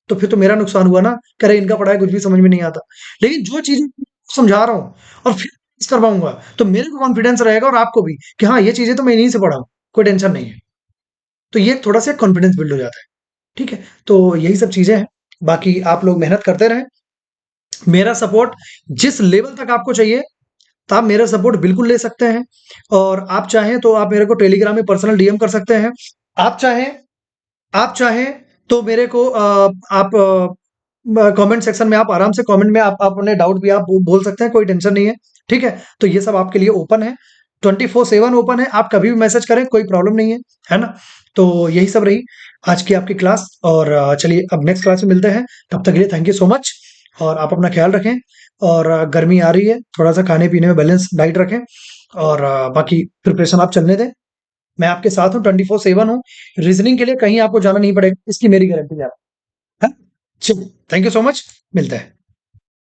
Speaker 1: तो फिर तो मेरा नुकसान हुआ ना। कह रहे इनका पढ़ाया कुछ भी समझ में नहीं आता। लेकिन जो चीजें समझा रहा हूँ और फिर करवाऊंगा तो मेरे को कॉन्फिडेंस रहेगा और आपको भी कि हाँ ये चीजें तो मैं इन्हीं से पढ़ा हूँ, कोई टेंशन नहीं है। तो ये थोड़ा सा कॉन्फिडेंस बिल्ड हो जाता है। ठीक है, तो यही सब चीजें हैं। बाकी आप लोग मेहनत करते रहें। मेरा सपोर्ट जिस लेवल तक आपको चाहिए तो आप मेरा सपोर्ट बिल्कुल ले सकते हैं। और आप चाहें तो आप मेरे को टेलीग्राम में पर्सनल डीएम कर सकते हैं। आप चाहें आप चाहें तो मेरे को आप कमेंट सेक्शन में आप आराम से कमेंट में आप अपने डाउट भी आप बोल सकते हैं, कोई टेंशन नहीं है। ठीक है, तो ये सब आपके लिए ओपन है, 24/7 ओपन है, आप कभी भी मैसेज करें, कोई प्रॉब्लम नहीं है ना। तो यही सब रही आज की आपकी क्लास। और चलिए अब नेक्स्ट क्लास में मिलते हैं। तब तक के लिए थैंक यू सो मच। और आप अपना ख्याल रखें। और गर्मी आ रही है, थोड़ा सा खाने पीने में बैलेंस डाइट रखें। और बाकी प्रिपरेशन आप चलने दें। मैं आपके साथ हूँ, 24/7 हूँ। रीजनिंग के लिए कहीं आपको जाना नहीं पड़ेगा, इसकी मेरी गारंटी है। चलो, थैंक यू सो मच। मिलते हैं।